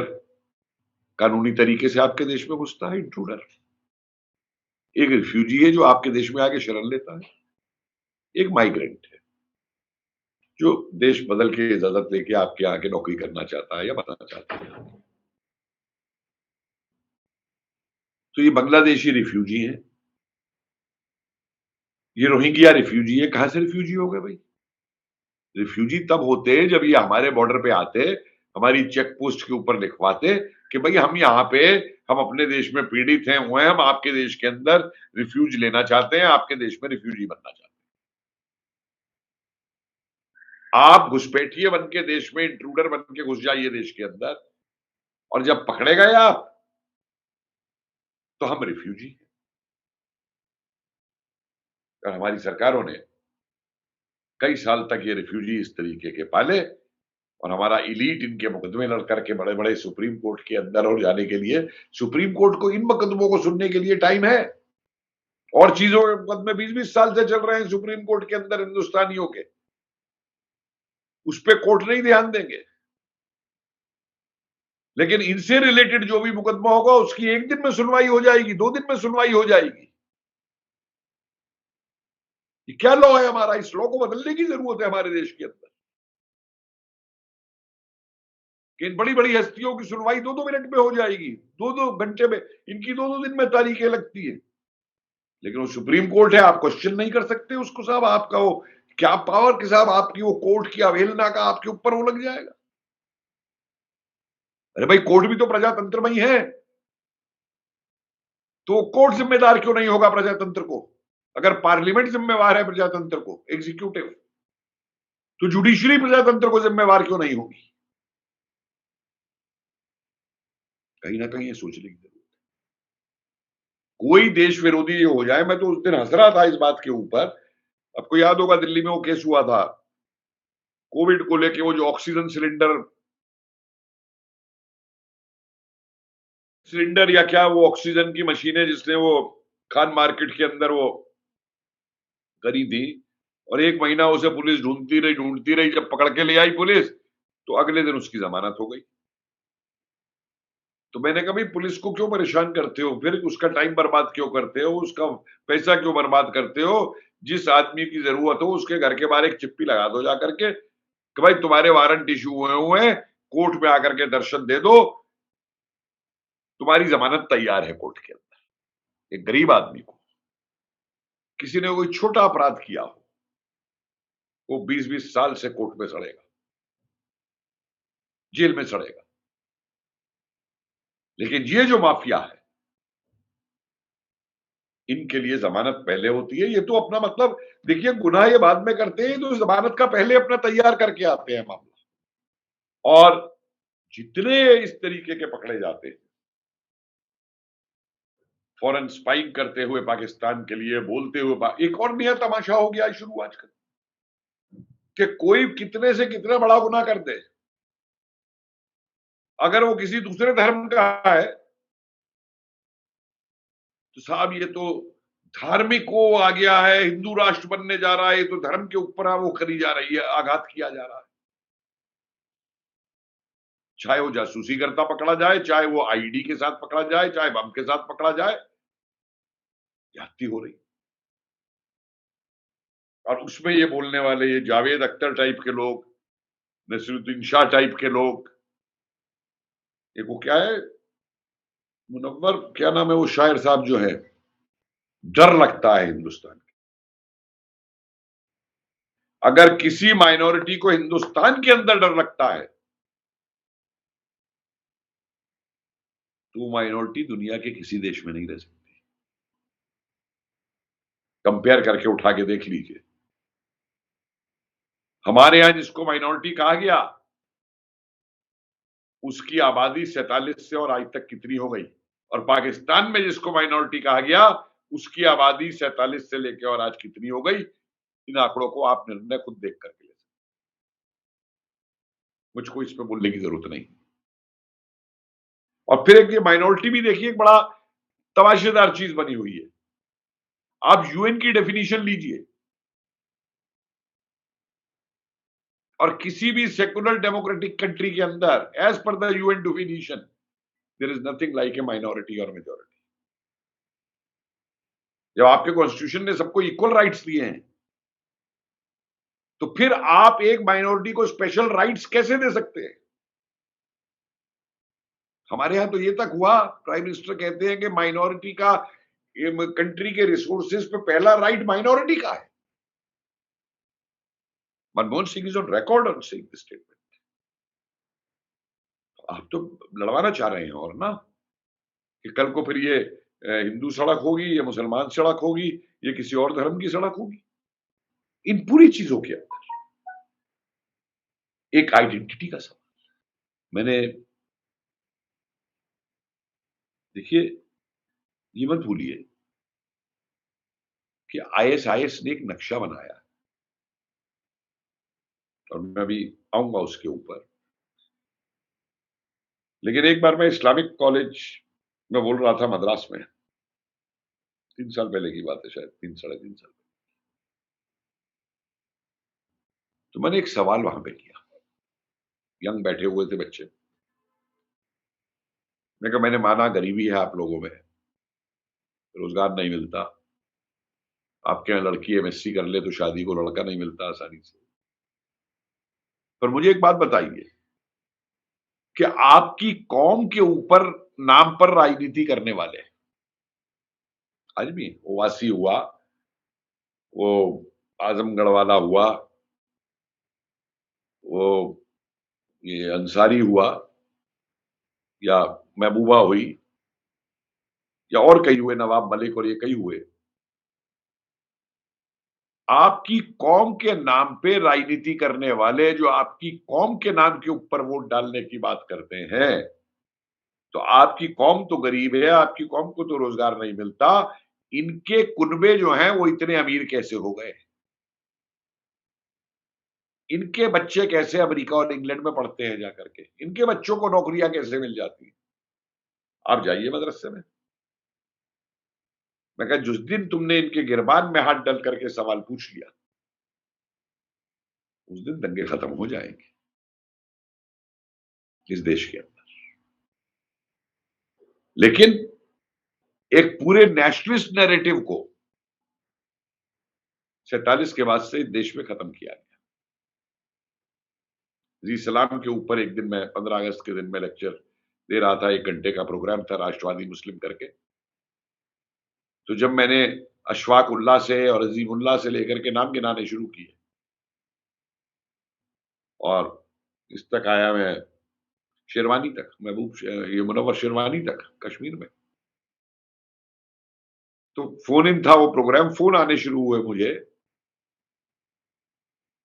कानूनी तरीके से आपके देश में घुसता है, इंट्रूडर। एक रिफ्यूजी है जो आपके देश में आके शरण लेता है। एक माइग्रेंट है जो देश बदल के इजाजत लेके आपके आके नौकरी करना चाहता है या बताना चाहता है। तो ये बांग्लादेशी रिफ्यूजी है, ये रोहिंग्या रिफ्यूजी है। कहां से रिफ्यूजी हो गए भाई? रिफ्यूजी तब होते जब ये हमारे बॉर्डर पे आते, हमारी चेक पोस्ट के ऊपर लिखवाते कि भाई हम यहाँ पे, हम अपने देश में पीड़ित हैं, हुए, हम आपके देश के अंदर रिफ्यूज लेना चाहते हैं, आपके देश में रिफ्यूजी बनना चाहते हैं। आप घुसपैठिए बन के देश में, इंट्रूडर बन के घुस जाइए देश के अंदर, और जब पकड़े गए आप तो हम रिफ्यूजी हैं। और हमारी सरकारों ने कई साल तक ये रिफ्यूजी इस तरीके के पाले, और हमारा इलीट इनके मुकदमे लड़ करके बड़े बड़े सुप्रीम कोर्ट के अंदर और जाने के लिए, सुप्रीम कोर्ट को इन मुकदमों को सुनने के लिए टाइम है। और चीजों के मुकदमे 20-20 साल से चल रहे हैं सुप्रीम कोर्ट के अंदर हिंदुस्तानियों के, उस पर कोर्ट नहीं ध्यान देंगे। लेकिन इनसे रिलेटेड जो भी मुकदमा होगा उसकी 1 दिन में सुनवाई हो जाएगी, 2 दिन में सुनवाई हो जाएगी। ये क्या लॉ है हमारा? इस लॉ को बदलने की जरूरत है हमारे देश के अंदर, कि इन बड़ी बड़ी हस्तियों की सुनवाई 2-2 मिनट में हो जाएगी, 2-2 घंटे में, इनकी 2-2 दिन में तारीखें लगती है। लेकिन वो सुप्रीम कोर्ट है, आप क्वेश्चन नहीं कर सकते उसको साहब। आपका वो क्या पावर कि साहब आपकी वो कोर्ट की अवहेलना का आपके ऊपर वो लग जाएगा? अरे भाई, कोर्ट भी तो प्रजातंत्र में ही है, तो कोर्ट जिम्मेदार क्यों नहीं होगा प्रजातंत्र को? अगर पार्लियामेंट जिम्मेवार है प्रजातंत्र को, एग्जीक्यूटिव, तो जुडिशरी प्रजातंत्र को जिम्मेवार क्यों नहीं होगी? कहीं ना कहीं ये सोचने की जरूरत है। कोई देश विरोधी ये हो जाए, मैं तो उस दिन हंस रहा था इस बात के ऊपर। आपको याद होगा दिल्ली में वो केस हुआ था कोविड को लेके, वो जो ऑक्सीजन सिलेंडर या क्या, वो ऑक्सीजन की मशीनें जिसने वो खान मार्केट के अंदर वो करी थी, और 1 महीना उसे पुलिस ढूंढती रही। जब पकड़ के ले आई पुलिस, तो अगले दिन उसकी जमानत हो गई। तो मैंने कहा भाई, पुलिस को क्यों परेशान करते हो, फिर उसका टाइम बर्बाद क्यों करते हो, उसका पैसा क्यों बर्बाद करते हो? जिस आदमी की जरूरत हो उसके घर के बाहर एक चिप्पी लगा दो जाकर के कि भाई तुम्हारे वारंट इशू हुए हैं, कोर्ट में आकर के दर्शन दे दो, तुम्हारी जमानत तैयार है कोर्ट के अंदर। एक गरीब आदमी को, किसी ने कोई छोटा अपराध किया हो, वो 20-20 साल से कोर्ट में सड़ेगा, जेल में सड़ेगा। लेकिन ये जो माफिया है, इनके लिए जमानत पहले होती है। ये तो अपना मतलब, देखिए, गुनाह ये बाद में करते हैं, तो जमानत का पहले अपना तैयार करके आते हैं मामला। और जितने इस तरीके के पकड़े जाते हैं, फॉरेन स्पाइंग करते हुए पाकिस्तान के लिए बोलते हुए, एक और नया तमाशा हो गया शुरू आजकल, कि कोई कितने से कितना बड़ा गुनाह कर दे, अगर वो किसी दूसरे धर्म का है, तो साहब ये तो धार्मिक वो आ गया है, हिंदू राष्ट्र बनने जा रहा है, तो धर्म के ऊपर वो करी जा रही है, आघात किया जा रहा है। चाहे वो जासूसी करता पकड़ा जाए, चाहे वो आईडी के साथ पकड़ा जाए, चाहे बम के साथ पकड़ा जाए, ज्यादती हो रही। और उसमें ये बोलने वाले, ये जावेद अख्तर टाइप के लोग, नसीरुद्दीन शाह टाइप के लोग, एक वो क्या है, मुनव्वर क्या नाम है वो शायर साहब जो है, डर लगता है हिंदुस्तान। अगर किसी माइनॉरिटी को हिंदुस्तान के अंदर डर लगता है तो माइनॉरिटी दुनिया के किसी देश में नहीं रह सकती। कंपेयर करके उठा के देख लीजिए। हमारे यहां जिसको माइनॉरिटी कहा गया उसकी आबादी 47 से और आज तक कितनी हो गई, और पाकिस्तान में जिसको माइनॉरिटी कहा गया उसकी आबादी 47 से लेकर और आज कितनी हो गई। इन आंकड़ों को आप निर्णय खुद देख करके ले सकते, मुझको इस पे बोलने की जरूरत नहीं। और फिर एक ये माइनॉरिटी भी देखिए एक बड़ा तमाशेदार चीज बनी हुई है। आप यूएन की डेफिनेशन लीजिए और किसी भी सेकुलर डेमोक्रेटिक कंट्री के अंदर as per the UN definition there is nothing like a minority और मेजॉरिटी। जब आपके कॉन्स्टिट्यूशन ने सबको इक्वल राइट्स दिए हैं तो फिर आप एक माइनॉरिटी को स्पेशल राइट्स कैसे दे सकते हैं? हमारे यहां तो ये तक हुआ, प्राइम मिनिस्टर कहते हैं कि माइनॉरिटी का कंट्री के रिसोर्सेज पे पहला राइट माइनॉरिटी का है। Manmohan Singh is on record on saying this statement. आप तो लड़वाना चाह रहे हैं और ना कि कल को फिर ये हिंदू सड़क होगी, ये मुसलमान सड़क होगी, ये किसी और धर्म की सड़क होगी। इन पूरी चीजों के अंदर एक आइडेंटिटी का सवाल। मैंने देखिए ये मत भूलिए कि आईएसआईएस ने एक नक्शा बनाया और मैं अभी आऊंगा उसके ऊपर। लेकिन एक बार मैं इस्लामिक कॉलेज में बोल रहा था मद्रास में, 3 साल पहले की बात है, शायद 3 साढ़े 3 साल। तो मैंने एक सवाल वहां पे किया, यंग बैठे हुए थे बच्चे। मैं कहा मैंने माना गरीबी है आप लोगों में, रोजगार नहीं मिलता, आपके यहाँ लड़की एमएससी कर ले तो शादी को लड़का नहीं मिलता आसानी से, पर मुझे एक बात बताइए कि आपकी कौम के ऊपर नाम पर राजनीति करने वाले आज भी, ओवासी हुआ, वो आजमगढ़ वाला हुआ, वो ये अंसारी हुआ, या महबूबा हुई, या और कई हुए, नवाब मलिक, और ये कई हुए, आपकी कौम के नाम पे राजनीति करने वाले जो आपकी कौम के नाम के ऊपर वोट डालने की बात करते हैं, तो आपकी कौम तो गरीब है, आपकी कौम को तो रोजगार नहीं मिलता, इनके कुनबे जो हैं वो इतने अमीर कैसे हो गए? इनके बच्चे कैसे अमेरिका और इंग्लैंड में पढ़ते हैं जाकर के? इनके बच्चों को नौकरियां कैसे मिल जाती हैं? आप जाइए मदरसे में। मैं कहा जिस दिन तुमने इनके गिरबान में हाथ डाल करके सवाल पूछ लिया उस दिन दंगे खत्म हो जाएंगे इस देश के अंदर। लेकिन एक पूरे नेशनलिस्ट नैरेटिव को 47 के बाद से देश में खत्म किया गया। जी सलाम के ऊपर एक दिन मैं 15 अगस्त के दिन में लेक्चर दे रहा था, 1 घंटे का प्रोग्राम था, राष्ट्रवादी मुस्लिम करके। तो जब मैंने अशफाक उल्लाह से और अजीमुल्लाह से लेकर के नाम गिनाने शुरू किए और इस तक आया मैं शेरवानी तक, ये मुनव्वर शेरवानी तक कश्मीर में, तो फोन इन था वो प्रोग्राम, फोन आने शुरू हुए मुझे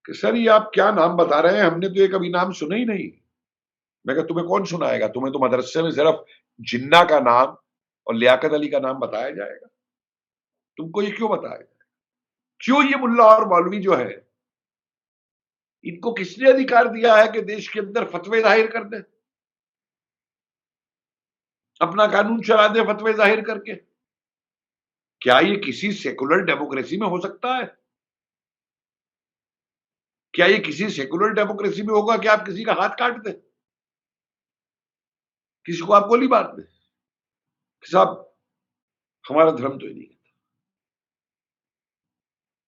कि सर ये आप क्या नाम बता रहे हैं, हमने तो ये कभी नाम सुना ही नहीं। मैं कहा तुम्हें कौन सुनाएगा, तुम्हें तो मदरसे में सिर्फ जिन्ना का नाम और लियाकत अली का नाम बताया जाएगा, तुमको ये क्यों बताया जाएगा? क्यों ये मुल्ला और मौलवी जो है इनको किसने अधिकार दिया है कि देश के अंदर फतवे जाहिर कर दे, अपना कानून चला दे फतवे जाहिर करके? क्या ये किसी सेकुलर डेमोक्रेसी में हो सकता है? क्या ये किसी सेकुलर डेमोक्रेसी में होगा कि आप किसी का हाथ काट दें, किसी को आप गोली मार दें? साहब हमारा धर्म तो ये नहीं कहता।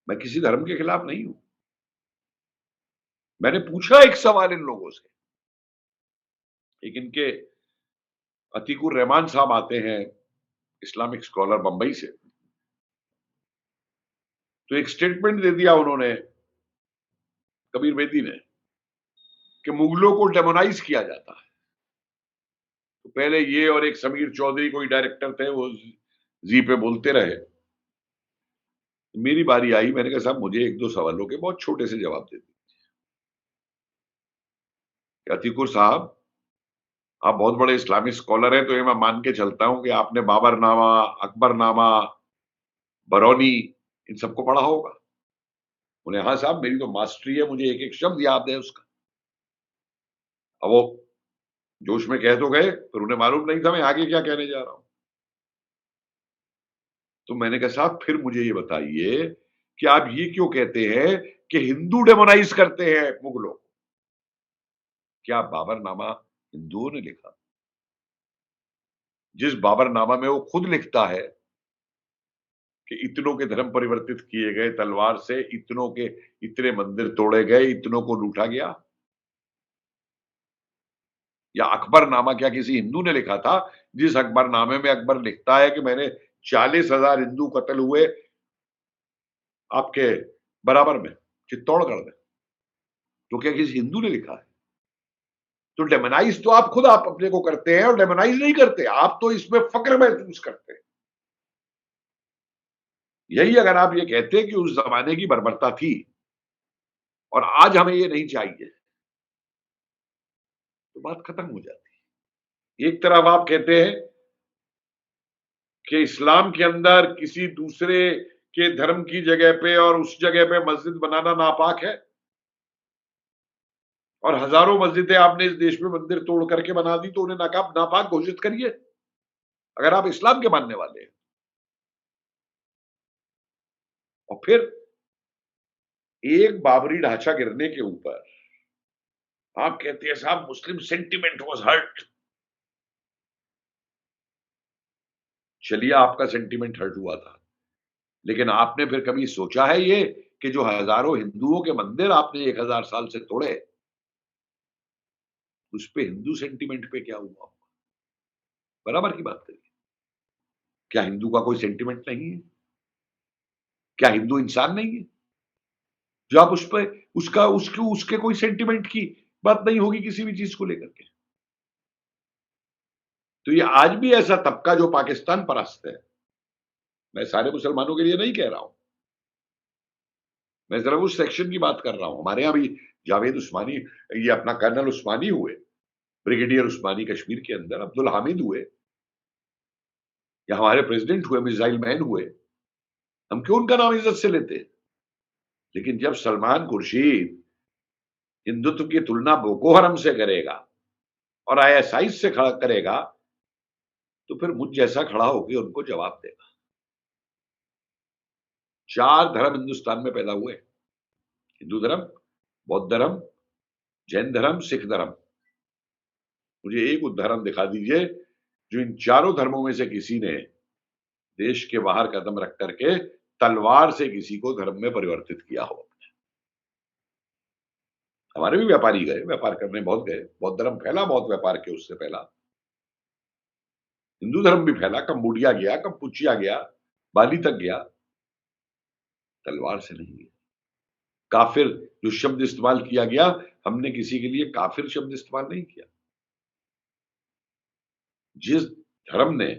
मैं किसी धर्म के खिलाफ नहीं हूं। मैंने पूछा एक सवाल इन लोगों से, एक इनके अतीकुर रहमान साहब आते हैं, इस्लामिक स्कॉलर बंबई से, तो एक स्टेटमेंट दे दिया उन्होंने कबीर बेदी ने, कि मुगलों को डेमोनाइज किया जाता है। तो पहले ये और एक समीर चौधरी कोई डायरेक्टर थे, वो जी पे बोलते रहे। मेरी बारी आई, मैंने कहा साहब मुझे एक दो सवालों के बहुत छोटे से जवाब दे दीजिए। अतीकुर साहब, आप बहुत बड़े इस्लामिक स्कॉलर हैं, तो ये मैं मान के चलता हूं कि आपने बाबरनामा, अकबरनामा, बरौनी, इन सबको पढ़ा होगा। उन्हें, हाँ साहब मेरी तो मास्टरी है, मुझे एक एक शब्द याद है उसका। अब वो जोश में कह तो गए, पर उन्हें मालूम नहीं था मैं आगे क्या कहने जा रहा हूं। तो मैंने कहा साहब फिर मुझे ये बताइए कि आप ये क्यों कहते हैं कि हिंदू डेमोनाइज करते हैं मुगलों को? क्या बाबरनामा हिंदुओं ने लिखा? जिस बाबरनामा में वो खुद लिखता है कि इतनों के धर्म परिवर्तित किए गए तलवार से, इतनों के इतने मंदिर तोड़े गए, इतनों को लूटा गया। या अकबरनामा क्या किसी हिंदू ने लिखा था? जिस अकबरनामे में अकबर लिखता है कि मैंने 40,000 हिंदू कत्ल हुए आपके बराबर में, चित्तौड़गढ़ में, तो क्या किसी हिंदू ने लिखा है? तो डेमोनाइज तो आप खुद आप अपने को करते हैं, और डेमोनाइज नहीं करते आप, तो इसमें फक्र महसूस करते हैं। यही अगर आप ये कहते हैं कि उस जमाने की बर्बरता थी और आज हमें ये नहीं चाहिए, तो बात खत्म हो जाती है। एक तरफ आप कहते हैं कि इस्लाम के अंदर किसी दूसरे के धर्म की जगह पे और उस जगह पे मस्जिद बनाना नापाक है, और हजारों मस्जिदें आपने इस देश में मंदिर तोड़ करके बना दी, तो उन्हें नापाक घोषित करिए अगर आप इस्लाम के मानने वाले हैं। और फिर एक बाबरी ढांचा गिरने के ऊपर आप कहते हैं साहब मुस्लिम सेंटिमेंट वाज हर्ट। चलिए आपका सेंटिमेंट हर्ट हुआ था, लेकिन आपने फिर कभी सोचा है ये कि जो हजारों हिंदुओं के मंदिर आपने 1000 साल से तोड़े, उस पे हिंदू सेंटिमेंट पे क्या हुआ? बराबर की बात करिए। क्या हिंदू का कोई सेंटिमेंट नहीं है? क्या हिंदू इंसान नहीं है जो आप उस पर उसका उसके उसके कोई सेंटिमेंट की बात नहीं होगी किसी भी चीज को लेकर के? तो ये आज भी ऐसा तबका जो पाकिस्तान परस्त है, मैं सारे मुसलमानों के लिए नहीं कह रहा हूं, मैं सिर्फ उस सेक्शन की बात कर रहा हूं। हमारे यहां भी जावेद उस्मानी, ये अपना कर्नल उस्मानी हुए, ब्रिगेडियर उस्मानी कश्मीर के अंदर, अब्दुल हामिद हुए, या हमारे प्रेसिडेंट हुए मिसाइल मैन हुए, हम क्यों उनका नाम इज्जत से लेते हैं? लेकिन जब सलमान खुर्शीद हिंदुत्व की तुलना बोको हरम से करेगा और आईएसआई से खड़ा करेगा, तो फिर मुझ जैसा खड़ा होकर उनको जवाब देगा। 4 धर्म हिंदुस्तान में पैदा हुए, हिंदू धर्म, बौद्ध धर्म, जैन धर्म, सिख धर्म। मुझे एक उदाहरण दिखा दीजिए जो इन चारों धर्मों में से किसी ने देश के बाहर कदम रख करके तलवार से किसी को धर्म में परिवर्तित किया हो। हमारे भी व्यापारी गए, व्यापार करने बहुत गए, बौद्ध धर्म फैला बहुत व्यापार के उससे पहला, हिंदू धर्म भी फैला, कंबोडिया गया, कंपुचिया गया, बाली तक गया, तलवार से नहीं गया। काफिर जो शब्द इस्तेमाल किया गया, हमने किसी के लिए काफिर शब्द इस्तेमाल नहीं किया। जिस धर्म ने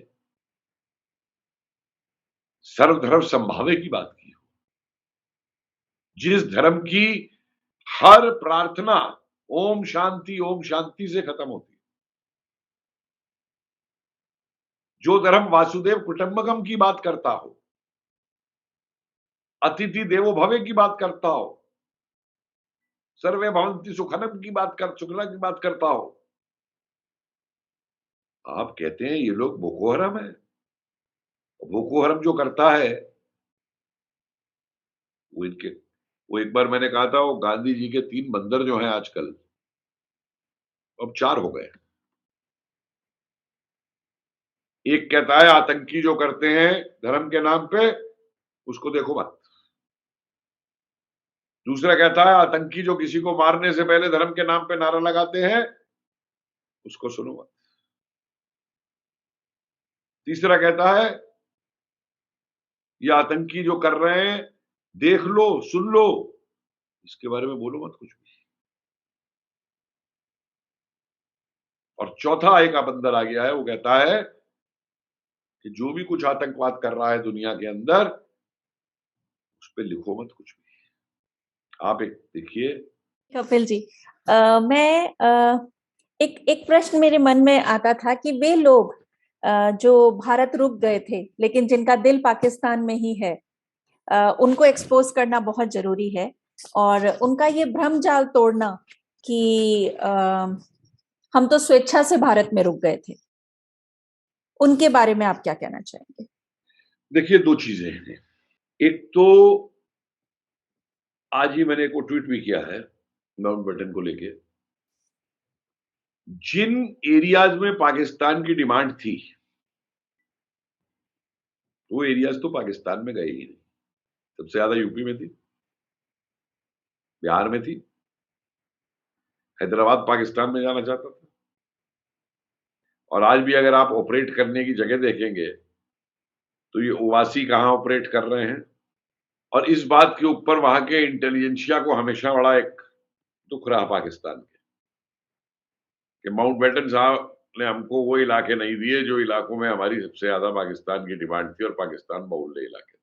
सर्वधर्म संभावे की बात की हो, जिस धर्म की हर प्रार्थना ओम शांति से खत्म होती है, जो धर्म वासुदेव कुटुंबकम की बात करता हो, अतिथि देवो भव की बात करता हो, सर्वे भवन्ति सुखनम की बात करता हो, आप कहते हैं ये लोग बोको हराम है। बोको हराम जो करता है वो इनके, वो एक बार मैंने कहा था वो गांधी जी के 3 बंदर जो हैं आजकल, अब 4 हो गए। एक कहता है आतंकी जो करते हैं धर्म के नाम पे उसको देखो मत। दूसरा कहता है आतंकी जो किसी को मारने से पहले धर्म के नाम पे नारा लगाते हैं उसको सुनो मत। तीसरा कहता है ये आतंकी जो कर रहे हैं देख लो सुन लो, इसके बारे में बोलो मत कुछ भी। और चौथा एक बंदर आ गया है, वो कहता है कि जो भी कुछ आतंकवाद कर रहा है दुनिया के अंदर, उस पर लिखो मत कुछ भी। आप एक देखिए। कपिल जी, मैं एक एक प्रश्न मेरे मन में आता था कि वे लोग जो भारत रुक गए थे लेकिन जिनका दिल पाकिस्तान में ही है, उनको एक्सपोज करना बहुत जरूरी है। और उनका ये भ्रम जाल तोड़ना कि हम तो स्वेच्छा से भारत में रुक गए थे, उनके बारे में आप क्या कहना चाहेंगे? देखिए, दो चीजें हैं। एक तो आज ही मैंने एक ट्वीट भी किया है माउंट बेटन को लेके। जिन एरियाज में पाकिस्तान की डिमांड थी, वो एरियाज तो पाकिस्तान में गए ही नहीं। सबसे ज्यादा यूपी में थी, बिहार में थी, हैदराबाद पाकिस्तान में जाना चाहता था। और आज भी अगर आप ऑपरेट करने की जगह देखेंगे तो ये ओवासी कहां ऑपरेट कर रहे हैं। और इस बात के ऊपर वहां के इंटेलिजेंसिया को हमेशा बड़ा एक दुख रहा पाकिस्तान के, कि माउंट बेटन साहब ने हमको वो इलाके नहीं दिए जो इलाकों में हमारी सबसे ज्यादा पाकिस्तान की डिमांड थी, और पाकिस्तान बहुल्य इलाके।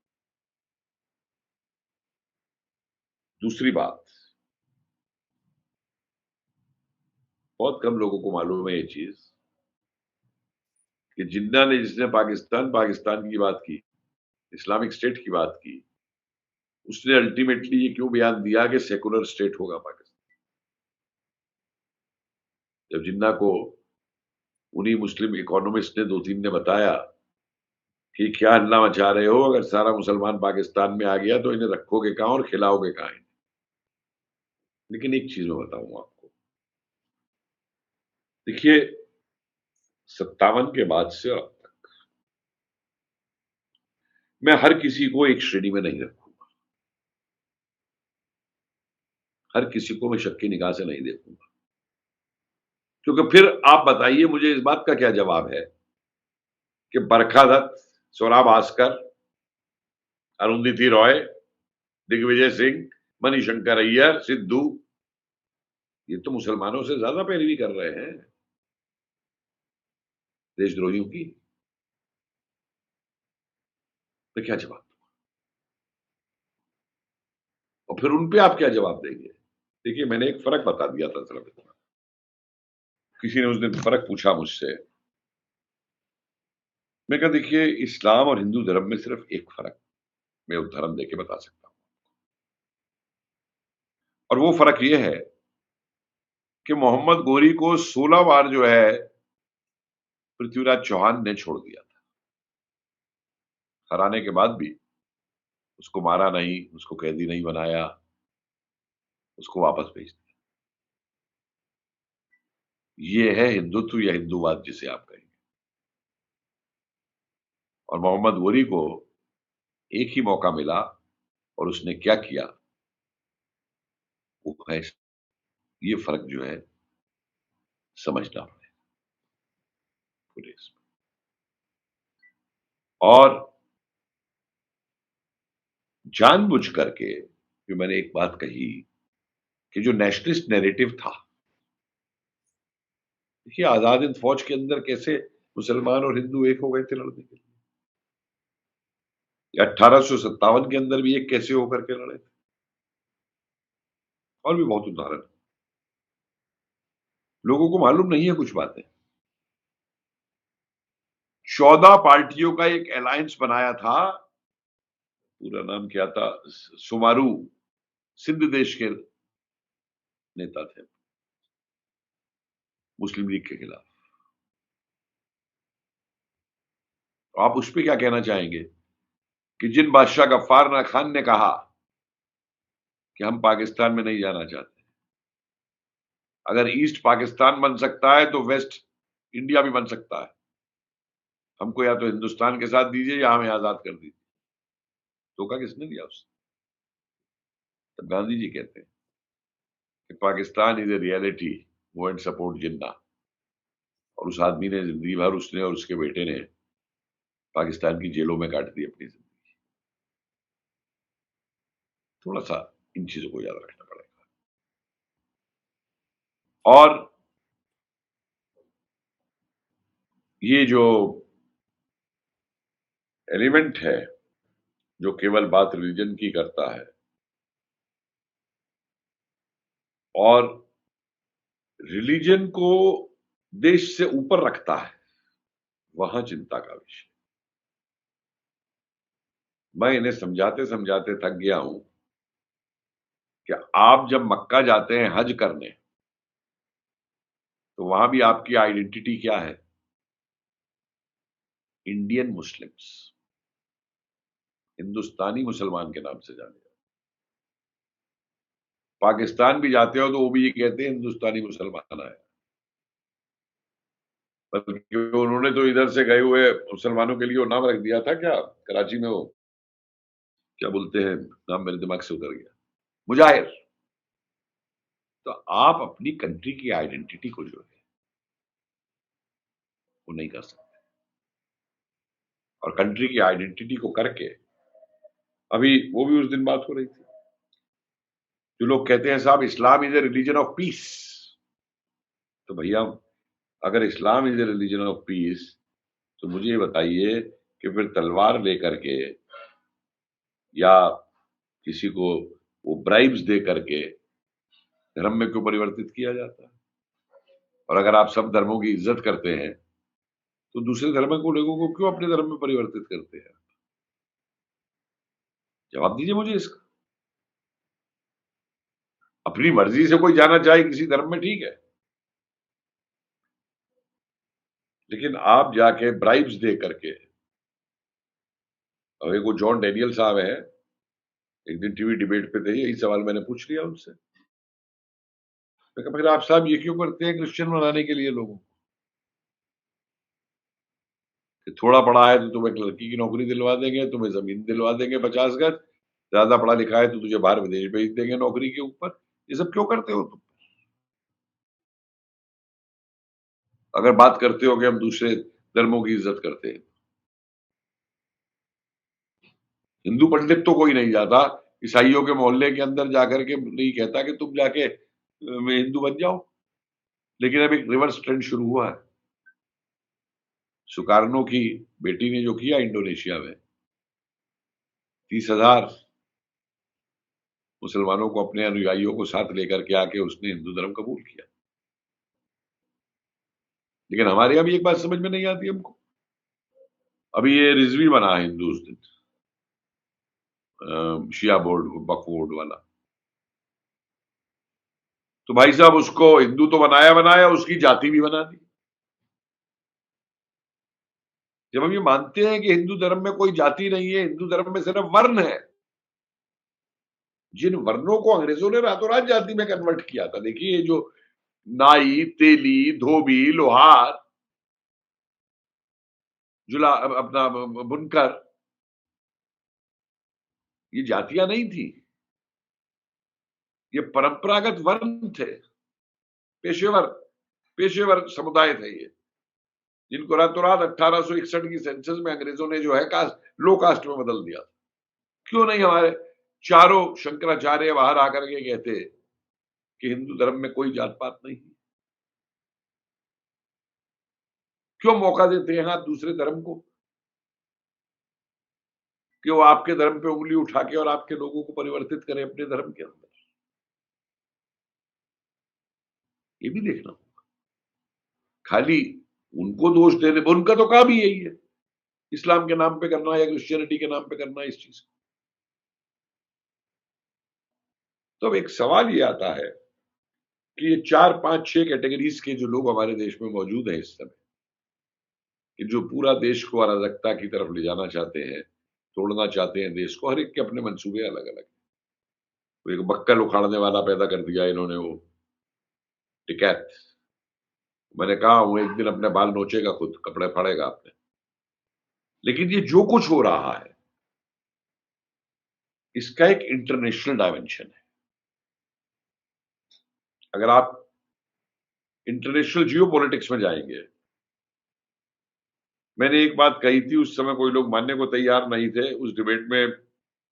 दूसरी बात, बहुत कम लोगों को मालूम है ये चीज, कि जिन्ना ने जिसने पाकिस्तान पाकिस्तान की बात की, इस्लामिक स्टेट की बात की, उसने अल्टीमेटली ये क्यों बयान दिया कि सेकुलर स्टेट होगा पाकिस्तान। जब जिन्ना को उन्हीं मुस्लिम इकोनॉमिस्ट ने, दो तीन ने बताया कि क्या हल्ला मचा रहे हो, अगर सारा मुसलमान पाकिस्तान में आ गया तो इन्हें रखोगे कहां और खिलाओगे कहां इन्हें। लेकिन एक चीज मैं बताऊंगा आपको, देखिए 57 के बाद से अब तक मैं हर किसी को एक श्रेणी में नहीं रखूंगा, हर किसी को मैं शक की निगाह से नहीं देखूंगा। क्योंकि फिर आप बताइए मुझे इस बात का क्या जवाब है कि बरखा दत्त, सोरा भास्कर, अरुंधति रॉय, दिग्विजय सिंह, मणिशंकर अय्यर, सिद्धू, ये तो मुसलमानों से ज्यादा पैरवी कर रहे हैं देशद्रोहियों की। तो क्या जवाब? और फिर उन पे आप क्या जवाब देंगे? देखिए, मैंने एक फर्क बता दिया था सिर्फ इतना। किसी ने उस दिन फर्क पूछा मुझसे, मैं कहा देखिए, इस्लाम और हिंदू धर्म में सिर्फ एक फर्क मैं उदाहरण देके बता सकता हूं, और वो फर्क ये है कि मोहम्मद गोरी को 16 बार जो है पृथ्वीराज चौहान ने छोड़ दिया था। हराने के बाद भी उसको मारा नहीं, उसको कैदी नहीं बनाया, उसको वापस भेज दिया। ये है हिंदुत्व या हिंदूवाद जिसे आप कहेंगे। और मोहम्मद गोरी को एक ही मौका मिला, और उसने क्या किया वो है। ये फर्क जो है समझना पड़ेगा पूरे इसमें। और जानबूझ करके जो मैंने एक बात कही कि जो नेशनलिस्ट नैरेटिव था, देखिए आजाद हिंद फौज के अंदर कैसे मुसलमान और हिंदू एक हो गए थे लड़ने के लिए, या 1857 के अंदर भी एक कैसे होकर के लड़े थे। और भी बहुत उदाहरण, लोगों को मालूम नहीं है कुछ बातें। 14 पार्टियों का एक अलायंस बनाया था, पूरा नाम क्या था, सुमारू, सिंध देश के नेता थे मुस्लिम लीग के खिलाफ। तो आप उस पर क्या कहना चाहेंगे कि जिन बादशाह गफ्फार खान ने कहा कि हम पाकिस्तान में नहीं जाना चाहते, अगर ईस्ट पाकिस्तान बन सकता है तो वेस्ट इंडिया भी बन सकता है, हमको या तो हिंदुस्तान के साथ दीजिए या हमें आजाद कर दीजिए। धोखा किसने दिया उससे? तब गांधी जी कहते हैं कि Pakistan is a reality, go and support Jinnah. और उस आदमी ने जिंदगी भर, उसने और उसके बेटे ने पाकिस्तान की जेलों में काट दी अपनी जिंदगी। थोड़ा सा इन चीजों को याद रखना पड़ेगा। और ये जो एलिमेंट है जो केवल बात रिलीजन की करता है और रिलीजन को देश से ऊपर रखता है, वहां चिंता का विषय। मैं इन्हें समझाते समझाते थक गया हूं कि आप जब मक्का जाते हैं हज करने, तो वहां भी आपकी आइडेंटिटी क्या है? इंडियन मुस्लिम्स, हिंदुस्तानी मुसलमान के नाम से जाने जाते। पाकिस्तान भी जाते हो तो वो भी ये कहते हैं हिंदुस्तानी मुसलमान आए, बल्कि उन्होंने तो इधर से गए हुए मुसलमानों के लिए वो नाम रख दिया था, क्या कराची में वो क्या बोलते हैं, नाम मेरे दिमाग से उतर गया, मुजाहिर। तो आप अपनी कंट्री की आइडेंटिटी को जो है वो नहीं कर सकते, और कंट्री की आइडेंटिटी को करके, अभी वो भी उस दिन बात हो रही थी, जो लोग कहते हैं साहब Islam is a religion of peace, तो भैया अगर Islam is a religion of peace तो मुझे ये बताइए कि फिर तलवार लेकर के या किसी को वो ब्राइब्स दे करके धर्म में क्यों परिवर्तित किया जाता है? और अगर आप सब धर्मों की इज्जत करते हैं तो दूसरे धर्म को लोगों को क्यों अपने धर्म में परिवर्तित करते हैं? जवाब दीजिए मुझे इसका। अपनी मर्जी से कोई जाना चाहे किसी धर्म में, ठीक है, लेकिन आप जाके ब्राइब्स दे करके, और एक वो जॉन डेनियल साहब है, एक दिन टीवी डिबेट पे थे, यही सवाल मैंने पूछ लिया उनसे। मैं कहा फिर आप साहब ये क्यों करते हैं क्रिश्चियन बनाने के लिए लोगों को? कि थोड़ा पढ़ा है तो तुम्हें एक लड़की की नौकरी दिलवा देंगे, तुम्हें जमीन दिलवा देंगे 50 गज, ज्यादा पढ़ा लिखा है तो तुझे बाहर विदेश भेज देंगे नौकरी के ऊपर। ये सब क्यों करते हो तुम? अगर बात करते हो कि हम दूसरे धर्मों की इज्जत करते हैं, हिंदू पंडित तो कोई नहीं जाता ईसाइयों के मोहल्ले के अंदर जाकर के नहीं कहता कि तुम जाके मैं हिंदू बन जाओ। लेकिन अब एक रिवर्स ट्रेंड शुरू हुआ है। सुकार्नो की बेटी ने जो किया इंडोनेशिया में, 30,000 मुसलमानों को, अपने अनुयायियों को साथ लेकर के आके उसने हिंदू धर्म कबूल किया। लेकिन हमारे यहां भी एक बात समझ में नहीं आती हमको। अभी ये रिजवी बना है हिंदू उस दिन, शिया बोर्ड वक्फ बोर्ड वाला, तो भाई साहब उसको हिंदू तो बनाया बनाया, उसकी जाति भी बना दी। जब हम ये मानते हैं कि हिंदू धर्म में कोई जाति नहीं है, हिंदू धर्म में सिर्फ वर्ण है, जिन वर्णों को अंग्रेजों ने रातों रात जाति में कन्वर्ट किया था, देखिए जो नाई, तेली, धोबी, लोहार, जुला, अपना बुनकर, ये जातियां नहीं थी, ये परंपरागत वर्ण थे, पेशेवर पेशेवर समुदाय थे ये, जिनको रातों रात 1861 की सेंसस में अंग्रेजों ने जो है कास्ट, लो कास्ट में बदल दिया। क्यों नहीं हमारे चारों शंकराचार्य बाहर आकर के कहते कि हिंदू धर्म में कोई जात पात नहीं? क्यों मौका देते हैं आप दूसरे धर्म को कि वो आपके धर्म पे उंगली उठा के और आपके लोगों को परिवर्तित करें अपने धर्म के अंदर? ये भी देखना होगा। खाली उनको दोष देने, उनका तो काम ही यही है, इस्लाम के नाम पे करना या क्रिश्चियनिटी के नाम पे करना इस चीज को। तो अब एक सवाल ये आता है कि ये 4, 5, 6 कैटेगरीज के जो लोग हमारे देश में मौजूद हैं इस समय, कि जो पूरा देश को अराजकता की तरफ ले जाना चाहते हैं, तोड़ना चाहते हैं देश को, हर एक के अपने मंसूबे अलग अलग। एक बक्कल उखाड़ने वाला पैदा कर दिया इन्होंने, वो टिकैत। मैंने कहा वो एक दिन अपने बाल नोचेगा, खुद कपड़े फाड़ेगा अपने। लेकिन ये जो कुछ हो रहा है इसका एक इंटरनेशनल डायमेंशन है। अगर आप इंटरनेशनल जियो पॉलिटिक्स में जाएंगे, मैंने एक बात कही थी, उस समय कोई लोग मानने को तैयार नहीं थे। उस डिबेट में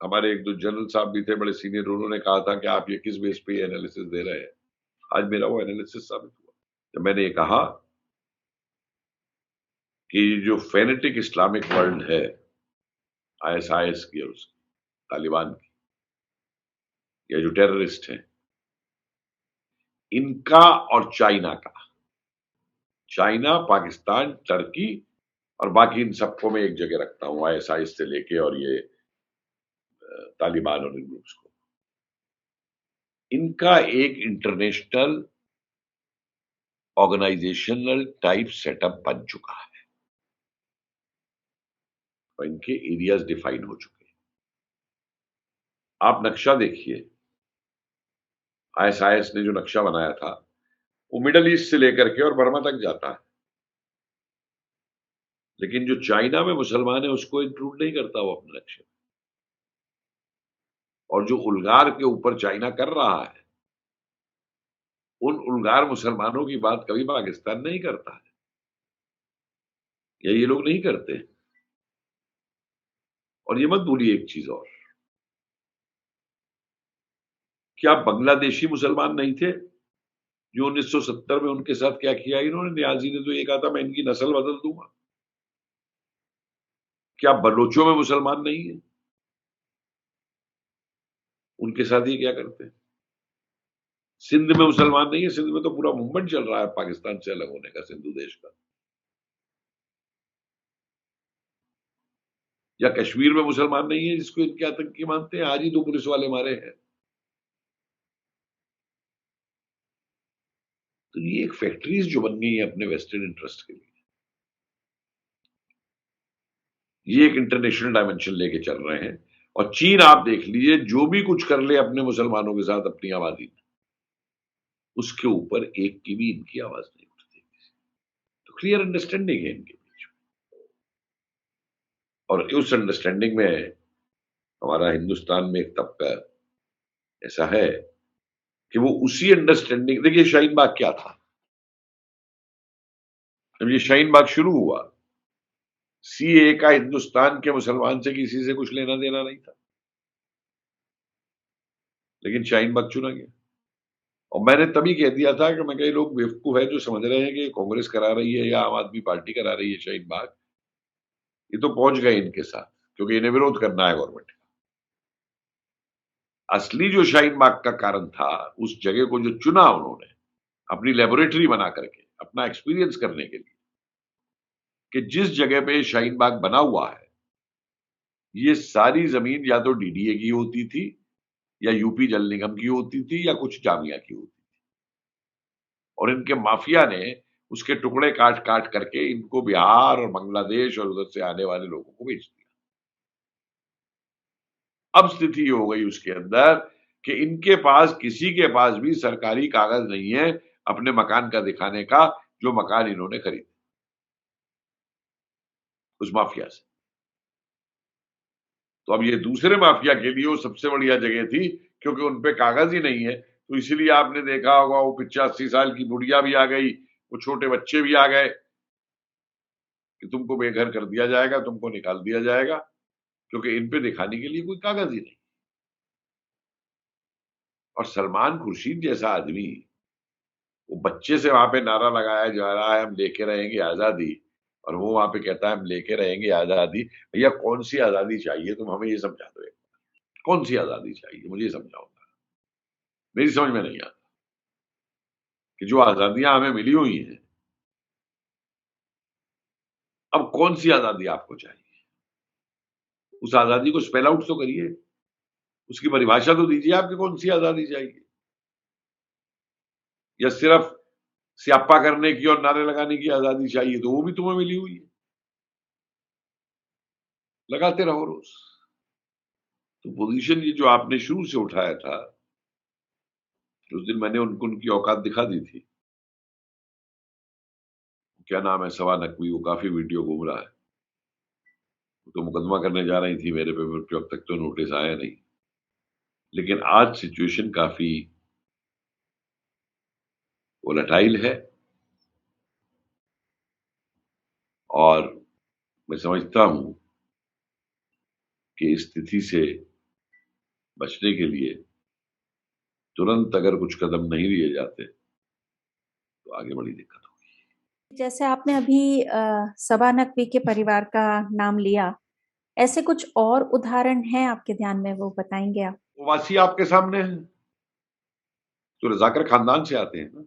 हमारे एक दो जनरल साहब भी थे, बड़े सीनियर, उन्होंने कहा था कि आप ये किस बेस पे एनालिसिस दे रहे हैं? आज मेरा वो एनालिसिस साबित हुआ जब मैंने ये कहा कि जो फेनेटिक इस्लामिक वर्ल्ड है, आईएसआईएस की और उसकी, तालिबान की, या जो टेररिस्ट हैं, इनका और चाइना का, चाइना, पाकिस्तान, टर्की और बाकी इन सबको मैं एक जगह रखता हूं, आईएसआईएस से लेके और ये तालिबान और इन ग्रुप्स को, इनका एक इंटरनेशनल ऑर्गेनाइजेशनल टाइप सेटअप बन चुका है और इनके एरियाज डिफाइन हो चुके हैं। आप नक्शा देखिए, आईएसआईएस ने जो नक्शा बनाया था वो मिडल ईस्ट से लेकर के और बर्मा तक जाता है, लेकिन जो चाइना में मुसलमान है उसको इंक्लूड नहीं करता वो अपने नक्शे में। और जो उल्गार के ऊपर चाइना कर रहा है, उन उल्गार मुसलमानों की बात कभी पाकिस्तान नहीं करता है, या ये लोग नहीं करते। और ये मत भूलिए एक चीज और, क्या बांग्लादेशी मुसलमान नहीं थे जो 1970 में उनके साथ क्या किया इन्होंने? नियाजी ने तो ये कहा था मैं इनकी नस्ल बदल दूंगा। क्या बलोचों में मुसलमान नहीं है? उनके साथ ये क्या करते हैं? सिंध में मुसलमान नहीं है? सिंध में तो पूरा मूवमेंट चल रहा है पाकिस्तान से अलग होने का, सिंधु देश का। या कश्मीर में मुसलमान नहीं है जिसको इनके आतंकी मानते हैं? आज ही 2 पुलिस वाले मारे हैं। तो ये एक फैक्ट्रीज जो बन गई है अपने वेस्टेड इंटरेस्ट के लिए, ये एक इंटरनेशनल डायमेंशन लेके चल रहे हैं। और चीन आप देख लीजिए, जो भी कुछ कर ले अपने मुसलमानों के साथ अपनी आबादी में, उसके ऊपर एक की भी इनकी आवाज नहीं उठती। तो क्लियर अंडरस्टैंडिंग है इनके बीच में, और उस अंडरस्टैंडिंग में हमारा हिंदुस्तान में एक तबका ऐसा है कि वो उसी अंडरस्टैंडिंग, देखिए शाहीन बाग क्या था, जब ये शाहीन बाग शुरू हुआ, सीए का हिंदुस्तान के मुसलमान से किसी से कुछ लेना देना नहीं था, लेकिन शाहीन बाग चुना गया। और मैंने तभी कह दिया था कि मैं, कई लोग बेवकूफ है जो समझ रहे हैं कि कांग्रेस करा रही है या आम आदमी पार्टी करा रही है शाहीन बाग, ये तो पहुंच गए इनके साथ, क्योंकि इन्हें विरोध करना है गवर्नमेंट का। असली जो शाहीन बाग का कारण था, उस जगह को जो चुना उन्होंने अपनी लेबोरेटरी बना करके, अपना एक्सपीरियंस करने के लिए, कि जिस जगह पे शाहीन बाग बना हुआ है, ये सारी जमीन या तो डीडीए की होती थी, या यूपी जल निगम की होती थी, या कुछ जामिया की होती थी। और इनके माफिया ने उसके टुकड़े काट काट करके इनको बिहार और बांग्लादेश और उधर से आने वाले लोगों को बेच दिया। अब स्थिति हो गई उसके अंदर कि इनके पास, किसी के पास भी सरकारी कागज नहीं है अपने मकान का दिखाने का, जो मकान इन्होंने खरीदे उस माफिया से। तो अब ये दूसरे माफिया के लिए वो सबसे बढ़िया जगह थी, क्योंकि उनपे कागज ही नहीं है। तो इसीलिए आपने देखा होगा वो 85 साल की बुढ़िया भी आ गई, वो छोटे बच्चे भी आ गए कि तुमको बेघर कर दिया जाएगा, तुमको निकाल दिया जाएगा, क्योंकि इन पे दिखाने के लिए कोई कागज ही नहीं। और सलमान खुर्शीद जैसा आदमी, वो बच्चे से वहां पे नारा लगाया जा रहा है हम लेके रहेंगे आजादी, और वो वहां पे कहता है हम लेके रहेंगे आजादी। भैया कौन सी आजादी चाहिए? तुम हमें ये समझा दो, कौन सी आजादी चाहिए मुझे समझाओ, मेरी समझ में नहीं आता कि जो आजादियां हमें मिली हुई हैं, अब कौन सी आजादी आपको चाहिए? उस आजादी को स्पेल आउट तो करिए, उसकी परिभाषा तो दीजिए आपकी कौन सी आजादी चाहिए। या सिर्फ स्यापा करने की और नारे लगाने की आजादी चाहिए, तो वो भी तुम्हें मिली हुई है, लगाते रहो रोज। तो पोजीशन ये जो आपने शुरू से उठाया था, उस दिन मैंने उनको उनकी औकात दिखा दी थी। क्या नाम है, सवा नकवी, वो काफी वीडियो घूम रहा है। वो तो मुकदमा करने जा रही थी मेरे पे अब तक तो नोटिस आया नहीं। लेकिन आज सिचुएशन काफी वोलेटाइल है, और मैं समझता हूं कि इस स्थिति से बचने के लिए तुरंत अगर कुछ कदम नहीं लिए जाते तो आगे बड़ी दिक्कत होगी। जैसे आपने अभी सबा नकवी के परिवार का नाम लिया, ऐसे कुछ और उदाहरण हैं आपके ध्यान में, वो बताएंगे आप? ओवैसी आपके सामने है, तो रजाकर खानदान से आते हैं ना।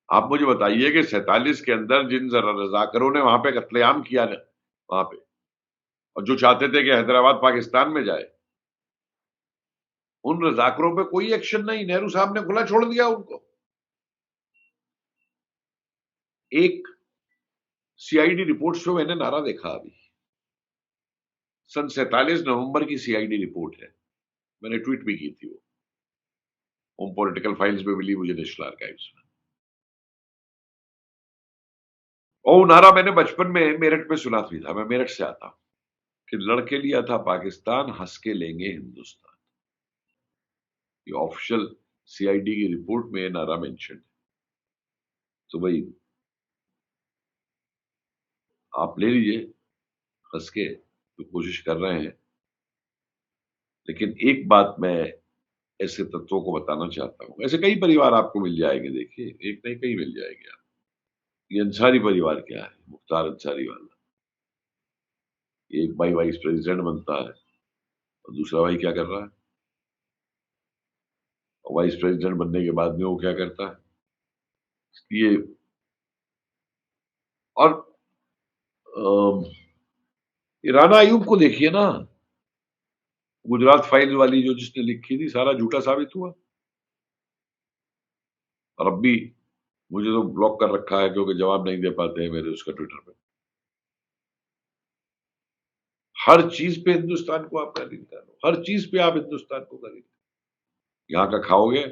आप मुझे बताइए कि 47 के अंदर जिन रजाकरों ने वहां पे कत्लेआम किया ना वहां पे, और जो चाहते थे कि हैदराबाद पाकिस्तान में जाए, उन रजाकरों पे कोई एक्शन नहीं। नेहरू साहब ने खुला छोड़ दिया उनको। एक सीआईडी रिपोर्ट पे मैंने नारा देखा अभी, सन 47 नवंबर की सीआईडी रिपोर्ट है, मैंने ट्वीट भी की थी वो, होम पॉलिटिकल फाइल्स में मिली मुझे नेशनल आर्काइव्स में। और वो नारा मैंने बचपन में मेरठ में सुना भी था, मैं मेरठ से आता हूं, कि लड़के लिया था पाकिस्तान, हंस के लेंगे हिंदुस्तान। ये ऑफिशियल सीआईडी की रिपोर्ट में ये नारा मेंशन है। तो भाई आप ले लीजिए हंस के, जो कोशिश कर रहे हैं। लेकिन एक बात मैं ऐसे तत्वों को बताना चाहता हूं, ऐसे कई परिवार आपको मिल जाएंगे, देखिए एक नहीं कई मिल जाएंगे आप। ये अंसारी परिवार क्या है, मुख्तार अंसारी वाला, एक भाई वाइस प्रेसिडेंट बनता है और दूसरा भाई क्या कर रहा है, और वाइस प्रेसिडेंट बनने के बाद में वो क्या करता है। ये और ये राणा अयूब को देखिए ना, गुजरात फाइल वाली जो जिसने लिखी थी, सारा झूठा साबित हुआ। और अब भी मुझे तो ब्लॉक कर रखा है क्योंकि जवाब नहीं दे पाते हैं मेरे उसका ट्विटर पे। हर चीज पे हिंदुस्तान को आप खरीद करो, हर चीज पे आप हिंदुस्तान को खरीद, यहाँ का खाओगे,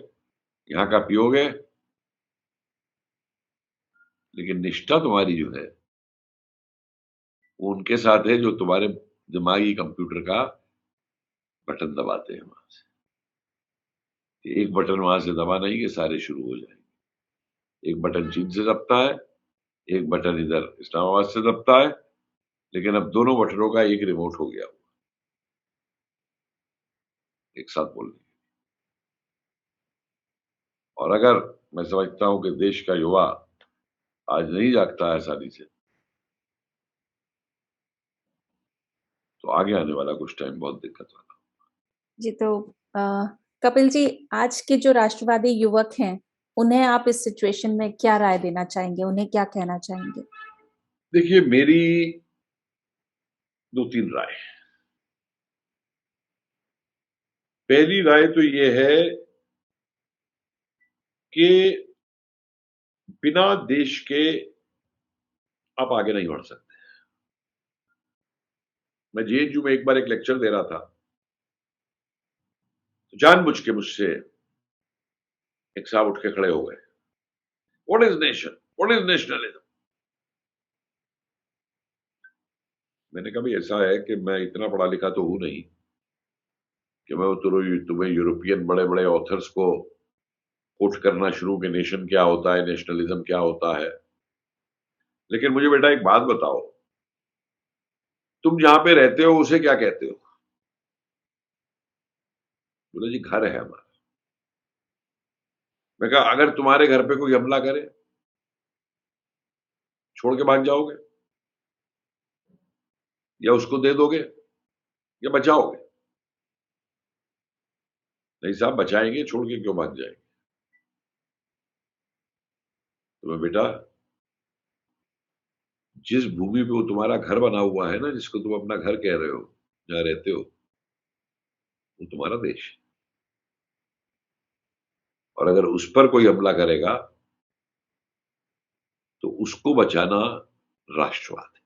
यहाँ का पियोगे, लेकिन निष्ठा तुम्हारी जो है वो उनके साथ है जो तुम्हारे दिमागी कंप्यूटर का बटन दबाते हैं वहां से। एक बटन वहां से दबाना ही कि सारे शुरू हो जाएंगे। एक बटन चीन से दबता है, एक बटन इधर इस्लामाबाद से दबता है, लेकिन अब दोनों बटनों का एक रिमोट हो गया, एक साथ बोलने। और अगर मैं समझता हूं कि देश का युवा आज नहीं जागता है आसानी से, तो आगे आने वाला कुछ टाइम बहुत दिक्कत वाला। जी, तो कपिल जी, आज के जो राष्ट्रवादी युवक हैं, उन्हें आप इस सिचुएशन में क्या राय देना चाहेंगे, उन्हें क्या कहना चाहेंगे? देखिए मेरी दो तीन राय। पहली राय तो ये है कि बिना देश के आप आगे नहीं बढ़ सकते। मैं जेएनयू में एक बार एक लेक्चर दे रहा था, तो जानबूझ के मुझसे एक साहब उठ के खड़े हो गए, what is nation, what is nationalism. मैंने कहा भाई ऐसा है कि मैं इतना पढ़ा लिखा तो हूं नहीं कि मैं तुम्हें यूरोपियन बड़े बड़े ऑथर्स को कोट करना शुरू कि नेशन क्या होता है, नेशनलिज्म क्या होता है। लेकिन मुझे बेटा एक बात बताओ, तुम जहां पे रहते हो उसे क्या कहते हो? बोले जी घर है हमारा। मैं कहा अगर तुम्हारे घर पे कोई हमला करे, छोड़ के भाग जाओगे या उसको दे दोगे या बचाओगे? नहीं साहब बचाएंगे, छोड़ के क्यों भाग जाएंगे। तो मैं बेटा, जिस भूमि पे वो तुम्हारा घर बना हुआ है ना, जिसको तुम अपना घर कह रहे हो, जहां रहते हो, वो तुम्हारा देश है। और अगर उस पर कोई हमला करेगा तो उसको बचाना राष्ट्रवाद है।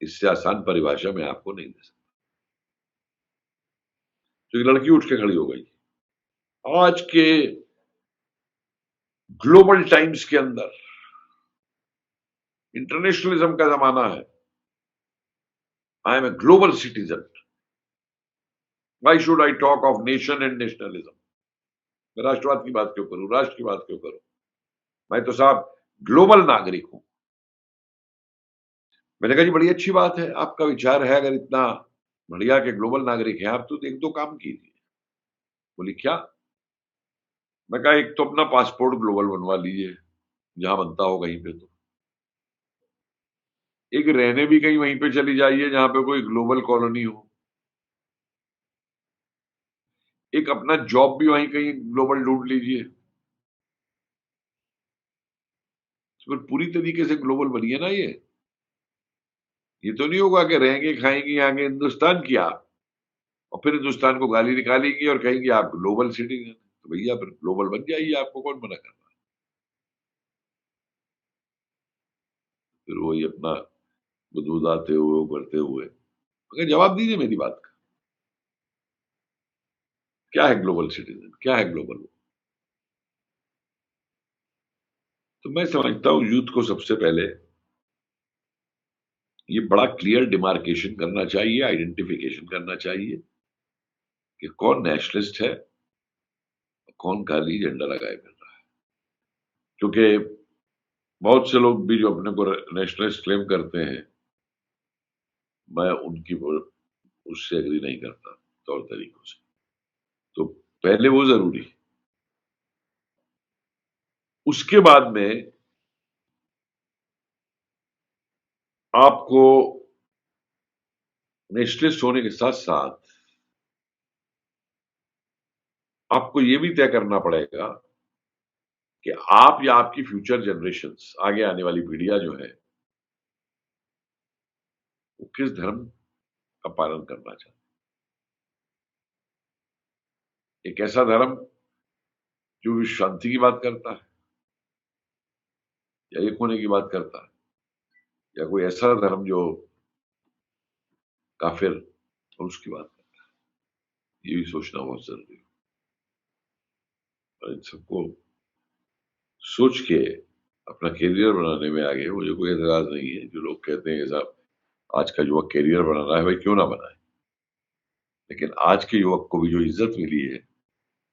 इससे आसान परिभाषा मैं आपको नहीं दे सकता। तो एक लड़की उठ के खड़ी हो गई। आज के ग्लोबल टाइम्स के अंदर इंटरनेशनलिज्म का जमाना है। I am a global citizen, why should I talk of nation and nationalism. मैं राष्ट्रवाद की बात क्यों करूं, राष्ट्र की बात क्यों करूं? मैं तो साहब ग्लोबल नागरिक हूं। मैंने कहा जी बड़ी अच्छी बात है, आपका विचार है अगर इतना बढ़िया के ग्लोबल नागरिक हैं आप, तो एक दो काम कीजिए। बोली क्या? मैं कहा एक तो अपना पासपोर्ट ग्लोबल बनवा लीजिए, जहां बनता हो कहीं पे, तो एक रहने भी कहीं वहीं पे चली जाइए जहां पे कोई ग्लोबल कॉलोनी हो, एक अपना जॉब भी वहीं कहीं ग्लोबल ढूंढ लीजिए, तो फिर पूरी तरीके से ग्लोबल बनिए ना। ये तो नहीं होगा कि रहेंगे खाएंगे आगे हिंदुस्तान की आप, और फिर हिंदुस्तान को गाली निकालेंगी और कहेंगे आप ग्लोबल सिटीजन, तो भैया फिर ग्लोबल बन जाइए, आपको कौन मना कर रहा है। फिर वही अपना गुदगुदाते हुए वो करते हुए, मगर जवाब दीजिए मेरी बात का, क्या है ग्लोबल सिटीजन, क्या है ग्लोबल। तो मैं समझता हूं यूथ को सबसे पहले ये बड़ा क्लियर डिमार्केशन करना चाहिए, आइडेंटिफिकेशन करना चाहिए कि कौन नेशनलिस्ट है, कौन खाली झंडा लगाए फिर रहा है। क्योंकि बहुत से लोग भी जो अपने को नेशनलिस्ट क्लेम करते हैं, मैं उनकी उससे एग्री नहीं करता तौर तरीकों से। तो पहले वो जरूरी, उसके बाद में आपको नेशनलिस्ट होने के साथ साथ आपको ये भी तय करना पड़ेगा कि आप या आपकी फ्यूचर जनरेशंस, आगे आने वाली पीढ़ियां जो है, वो किस धर्म का पालन करना चाहते हैं। एक ऐसा धर्म जो विश्व शांति की बात करता है, या एक होने की बात करता है, या कोई ऐसा धर्म जो काफिर और उसकी बात करता है। ये भी सोचना बहुत जरूरी है। और इन सबको सोच के अपना करियर बनाने में आगे, मुझे कोई एतराज नहीं है जो लोग कहते हैं कि साहब आज का युवक करियर बना रहा है, भाई क्यों ना बनाए, लेकिन आज के युवक को भी जो इज्जत मिली है,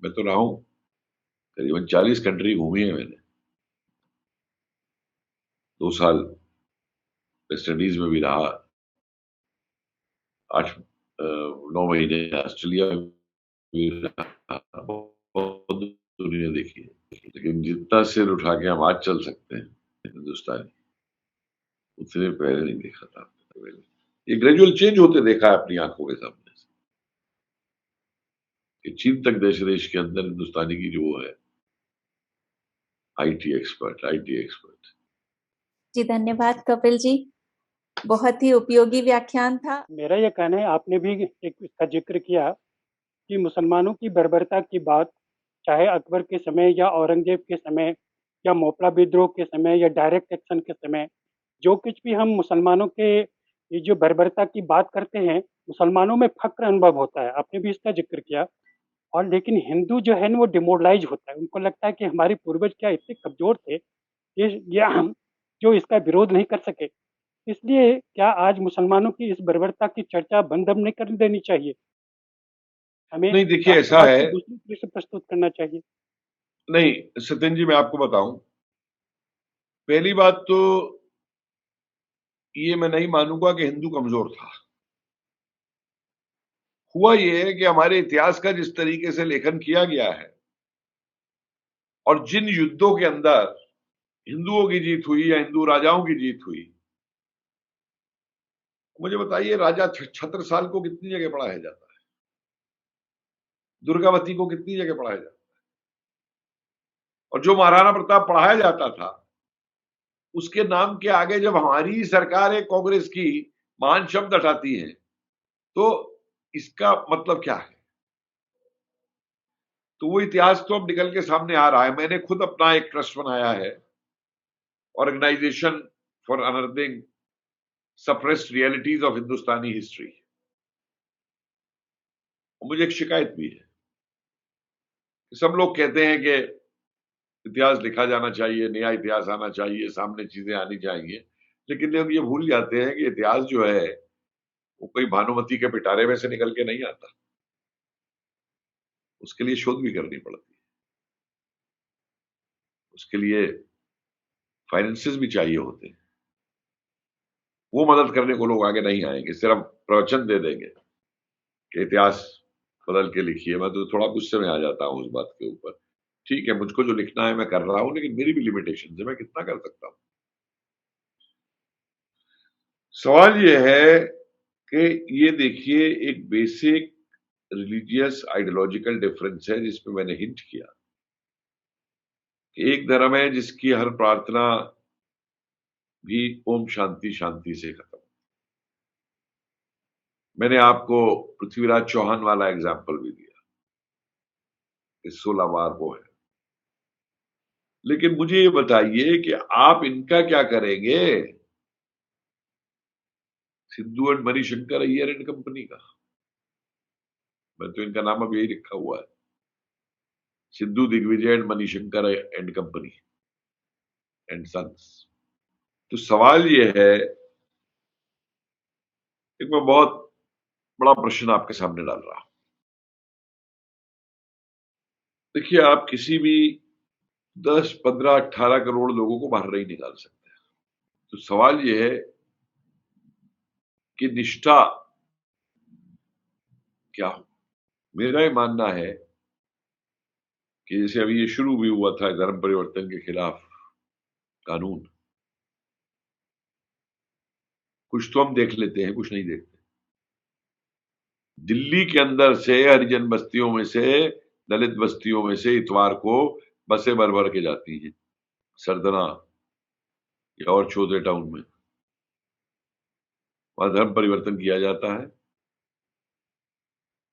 मैं तो रहा हूं करीबन 40 कंट्री घूमी है मैंने, 2 साल वेस्ट इंडीज में भी रहा, 8 9 महीने ऑस्ट्रेलिया में भी रहा, बहुत दुनिया देखी है। लेकिन जितना सिर उठा के हम आज चल सकते हैं हिंदुस्तानी, उतने पहले नहीं देखा था। ये ग्रेजुअल चेंज होते देखा है अपनी आंखों के सामने से, कि चीन तक देश देश के अंदर हिंदुस्तानी की जो है आईटी एक्सपर्ट। जी धन्यवाद कपिल जी, बहुत ही उपयोगी व्याख्यान था। मेरा ये कहना है, आपने भी एक इसका जिक्र किया कि मुसलमानों की बर्बरता की बात, चाहे अकबर के समय या औरंगजेब के समय या मोपला विद्रोह के समय या डायरेक्ट एक्शन के समय, जो कुछ भी हम मुसलमानों के ये जो बर्बरता की बात करते हैं, मुसलमानों में फक्र अनुभव होता है, आपने भी इसका जिक्र किया। और लेकिन हिंदू जो है ना, वो डिमोरलाइज होता है, उनको लगता है कि हमारे पूर्वज क्या इतने कमजोर थे, ये हम जो इसका विरोध नहीं कर सके। इसलिए क्या आज मुसलमानों की इस बर्बरता की चर्चा बंद अब नहीं कर देनी चाहिए? हमें नहीं देखिए ऐसा राष्ट्रवाद है, को दूसरी तरह से प्रस्तुत करना चाहिए। नहीं सत्यन जी मैं आपको बताऊं, पहली बात तो ये मैं नहीं मानूंगा कि हिंदू कमजोर था। हुआ ये है कि हमारे इतिहास का जिस तरीके से लेखन किया गया है और जिन युद्धों के अंदर हिंदुओं की जीत हुई या हिंदू राजाओं की जीत हुई, मुझे बताइए राजा छत्रसाल को कितनी जगह पढ़ाया जाता है, दुर्गावती को कितनी जगह पढ़ाया जाता है, और जो महाराणा प्रताप पढ़ाया जाता था उसके नाम के आगे जब हमारी सरकार है कांग्रेस की महान शब्द हटाती है, तो इसका मतलब क्या है। तो वो इतिहास तो अब निकल के सामने आ रहा है। मैंने खुद अपना एक ट्रस्ट बनाया है, organization for unearthing suppressed realities of Hindustani history. मुझे एक शिकायत भी है, सब लोग कहते हैं कि इतिहास लिखा जाना चाहिए, नया इतिहास आना चाहिए, सामने चीजें आनी चाहिए, लेकिन लोग ये भूल जाते हैं कि इतिहास जो है वो कोई भानुमति के पिटारे में से निकल के नहीं आता, उसके लिए शोध भी करनी पड़ती है, उसके लिए फाइनेंसेस भी चाहिए होते हैं। वो मदद करने को लोग आगे नहीं आएंगे, सिर्फ प्रवचन दे देंगे कि इतिहास बदल के लिखिए। मैं तो थोड़ा गुस्से में आ जाता हूं उस बात के ऊपर ठीक है, मुझको जो लिखना है मैं कर रहा हूं, लेकिन मेरी भी लिमिटेशन है, मैं कितना कर सकता हूं। सवाल यह है कि ये देखिए एक बेसिक रिलीजियस आइडियोलॉजिकल डिफरेंस है जिसमें मैंने हिंट किया कि एक धर्म है जिसकी हर प्रार्थना भी ओम शांति शांति से खत्म। मैंने आपको पृथ्वीराज चौहान वाला एग्जाम्पल भी दिया कि 16 बार वो है, लेकिन मुझे ये बताइए कि आप इनका क्या करेंगे, Sidhu and Manishankar Iyer and company का। मैं तो इनका नाम अब यही लिखा हुआ है, Sidhu Digvijay and Manishankar and company and sons. तो सवाल यह है, एक मैं बहुत बड़ा प्रश्न आपके सामने डाल रहा हूं। देखिए, आप किसी भी 10, 15, 18 करोड़ लोगों को बाहर नहीं निकाल सकते। तो सवाल यह है कि निष्ठा क्या हो। मेरा ये मानना है कि जैसे अभी ये शुरू भी हुआ था धर्म परिवर्तन के खिलाफ कानून, कुछ तो हम देख लेते हैं, कुछ नहीं देखते। दिल्ली के अंदर से हरिजन बस्तियों में से, दलित बस्तियों में से इतवार को बसें भर भर के जाती हैं सरदना या और छोटे टाउन में, वहां धर्म परिवर्तन किया जाता है।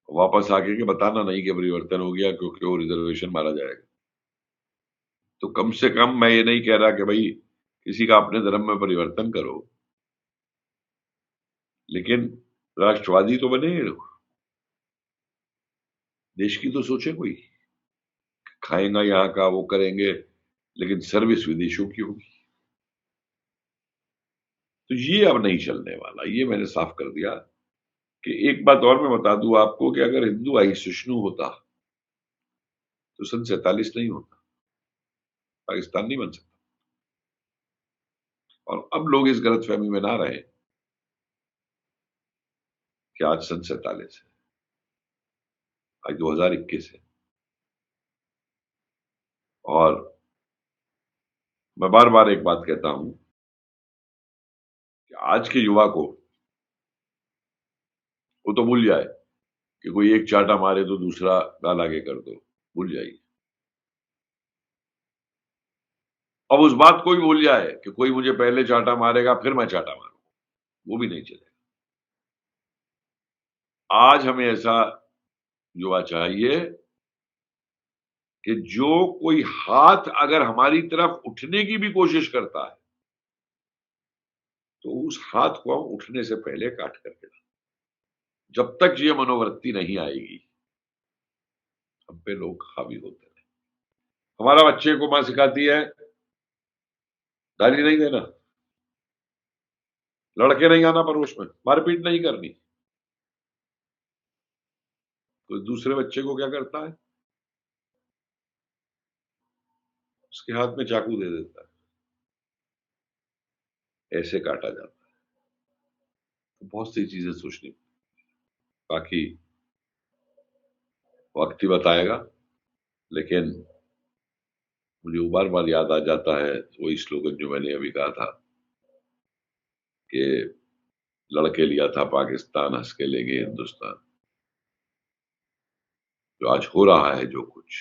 वापस आके के बताना नहीं कि परिवर्तन हो गया क्योंकि वो रिजर्वेशन मारा जाएगा। तो कम से कम मैं ये नहीं कह रहा कि भाई किसी का अपने धर्म में परिवर्तन करो, लेकिन राष्ट्रवादी तो बने ये लोग। देश की तो सोचे कोई, खाएगा यहाँ का वो करेंगे, लेकिन सर्विस विदेशों की होगी। तो ये अब नहीं चलने वाला, ये मैंने साफ कर दिया। कि एक बात और मैं बता दूं आपको कि अगर हिंदू असहिष्णु होता तो सन 47 नहीं होता, पाकिस्तान नहीं बन सकता। और अब लोग इस गलतफहमी में ना रहे कि आज सन 47 है, आज 2021 है। और मैं बार बार एक बात कहता हूं कि आज के युवा को वो तो भूल जाए कि कोई एक चाटा मारे तो दूसरा गाल आगे कर दो, भूल जाइए। अब उस बात को भी भूल जाए कि कोई मुझे पहले चाटा मारेगा फिर मैं चाटा मारूंगा, वो भी नहीं चलेगा। आज हमें ऐसा युवा चाहिए कि जो कोई हाथ अगर हमारी तरफ उठने की भी कोशिश करता है तो उस हाथ को हम उठने से पहले काट करके डालें। जब तक ये मनोवृत्ति नहीं आएगी, हम पे लोग हावी होते हैं। हमारा बच्चे को मां सिखाती है गाली नहीं देना, लड़के नहीं आना पड़ोस में, मारपीट नहीं करनी। तो दूसरे बच्चे को क्या करता है, उसके हाथ में चाकू दे देता है, ऐसे काटा जाता है। तो बहुत सी चीजें सोचनी, बाकी वक्त ही बताएगा। लेकिन मुझे वो बार बार याद आ जाता है वही स्लोगन जो मैंने अभी कहा था कि लड़के लिया था पाकिस्तान, हंस के लेंगे हिंदुस्तान। जो आज हो रहा है जो कुछ,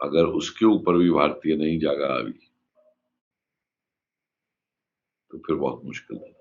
अगर उसके ऊपर भी भारतीय नहीं जागा अभी तो फिर बहुत मुश्किल है।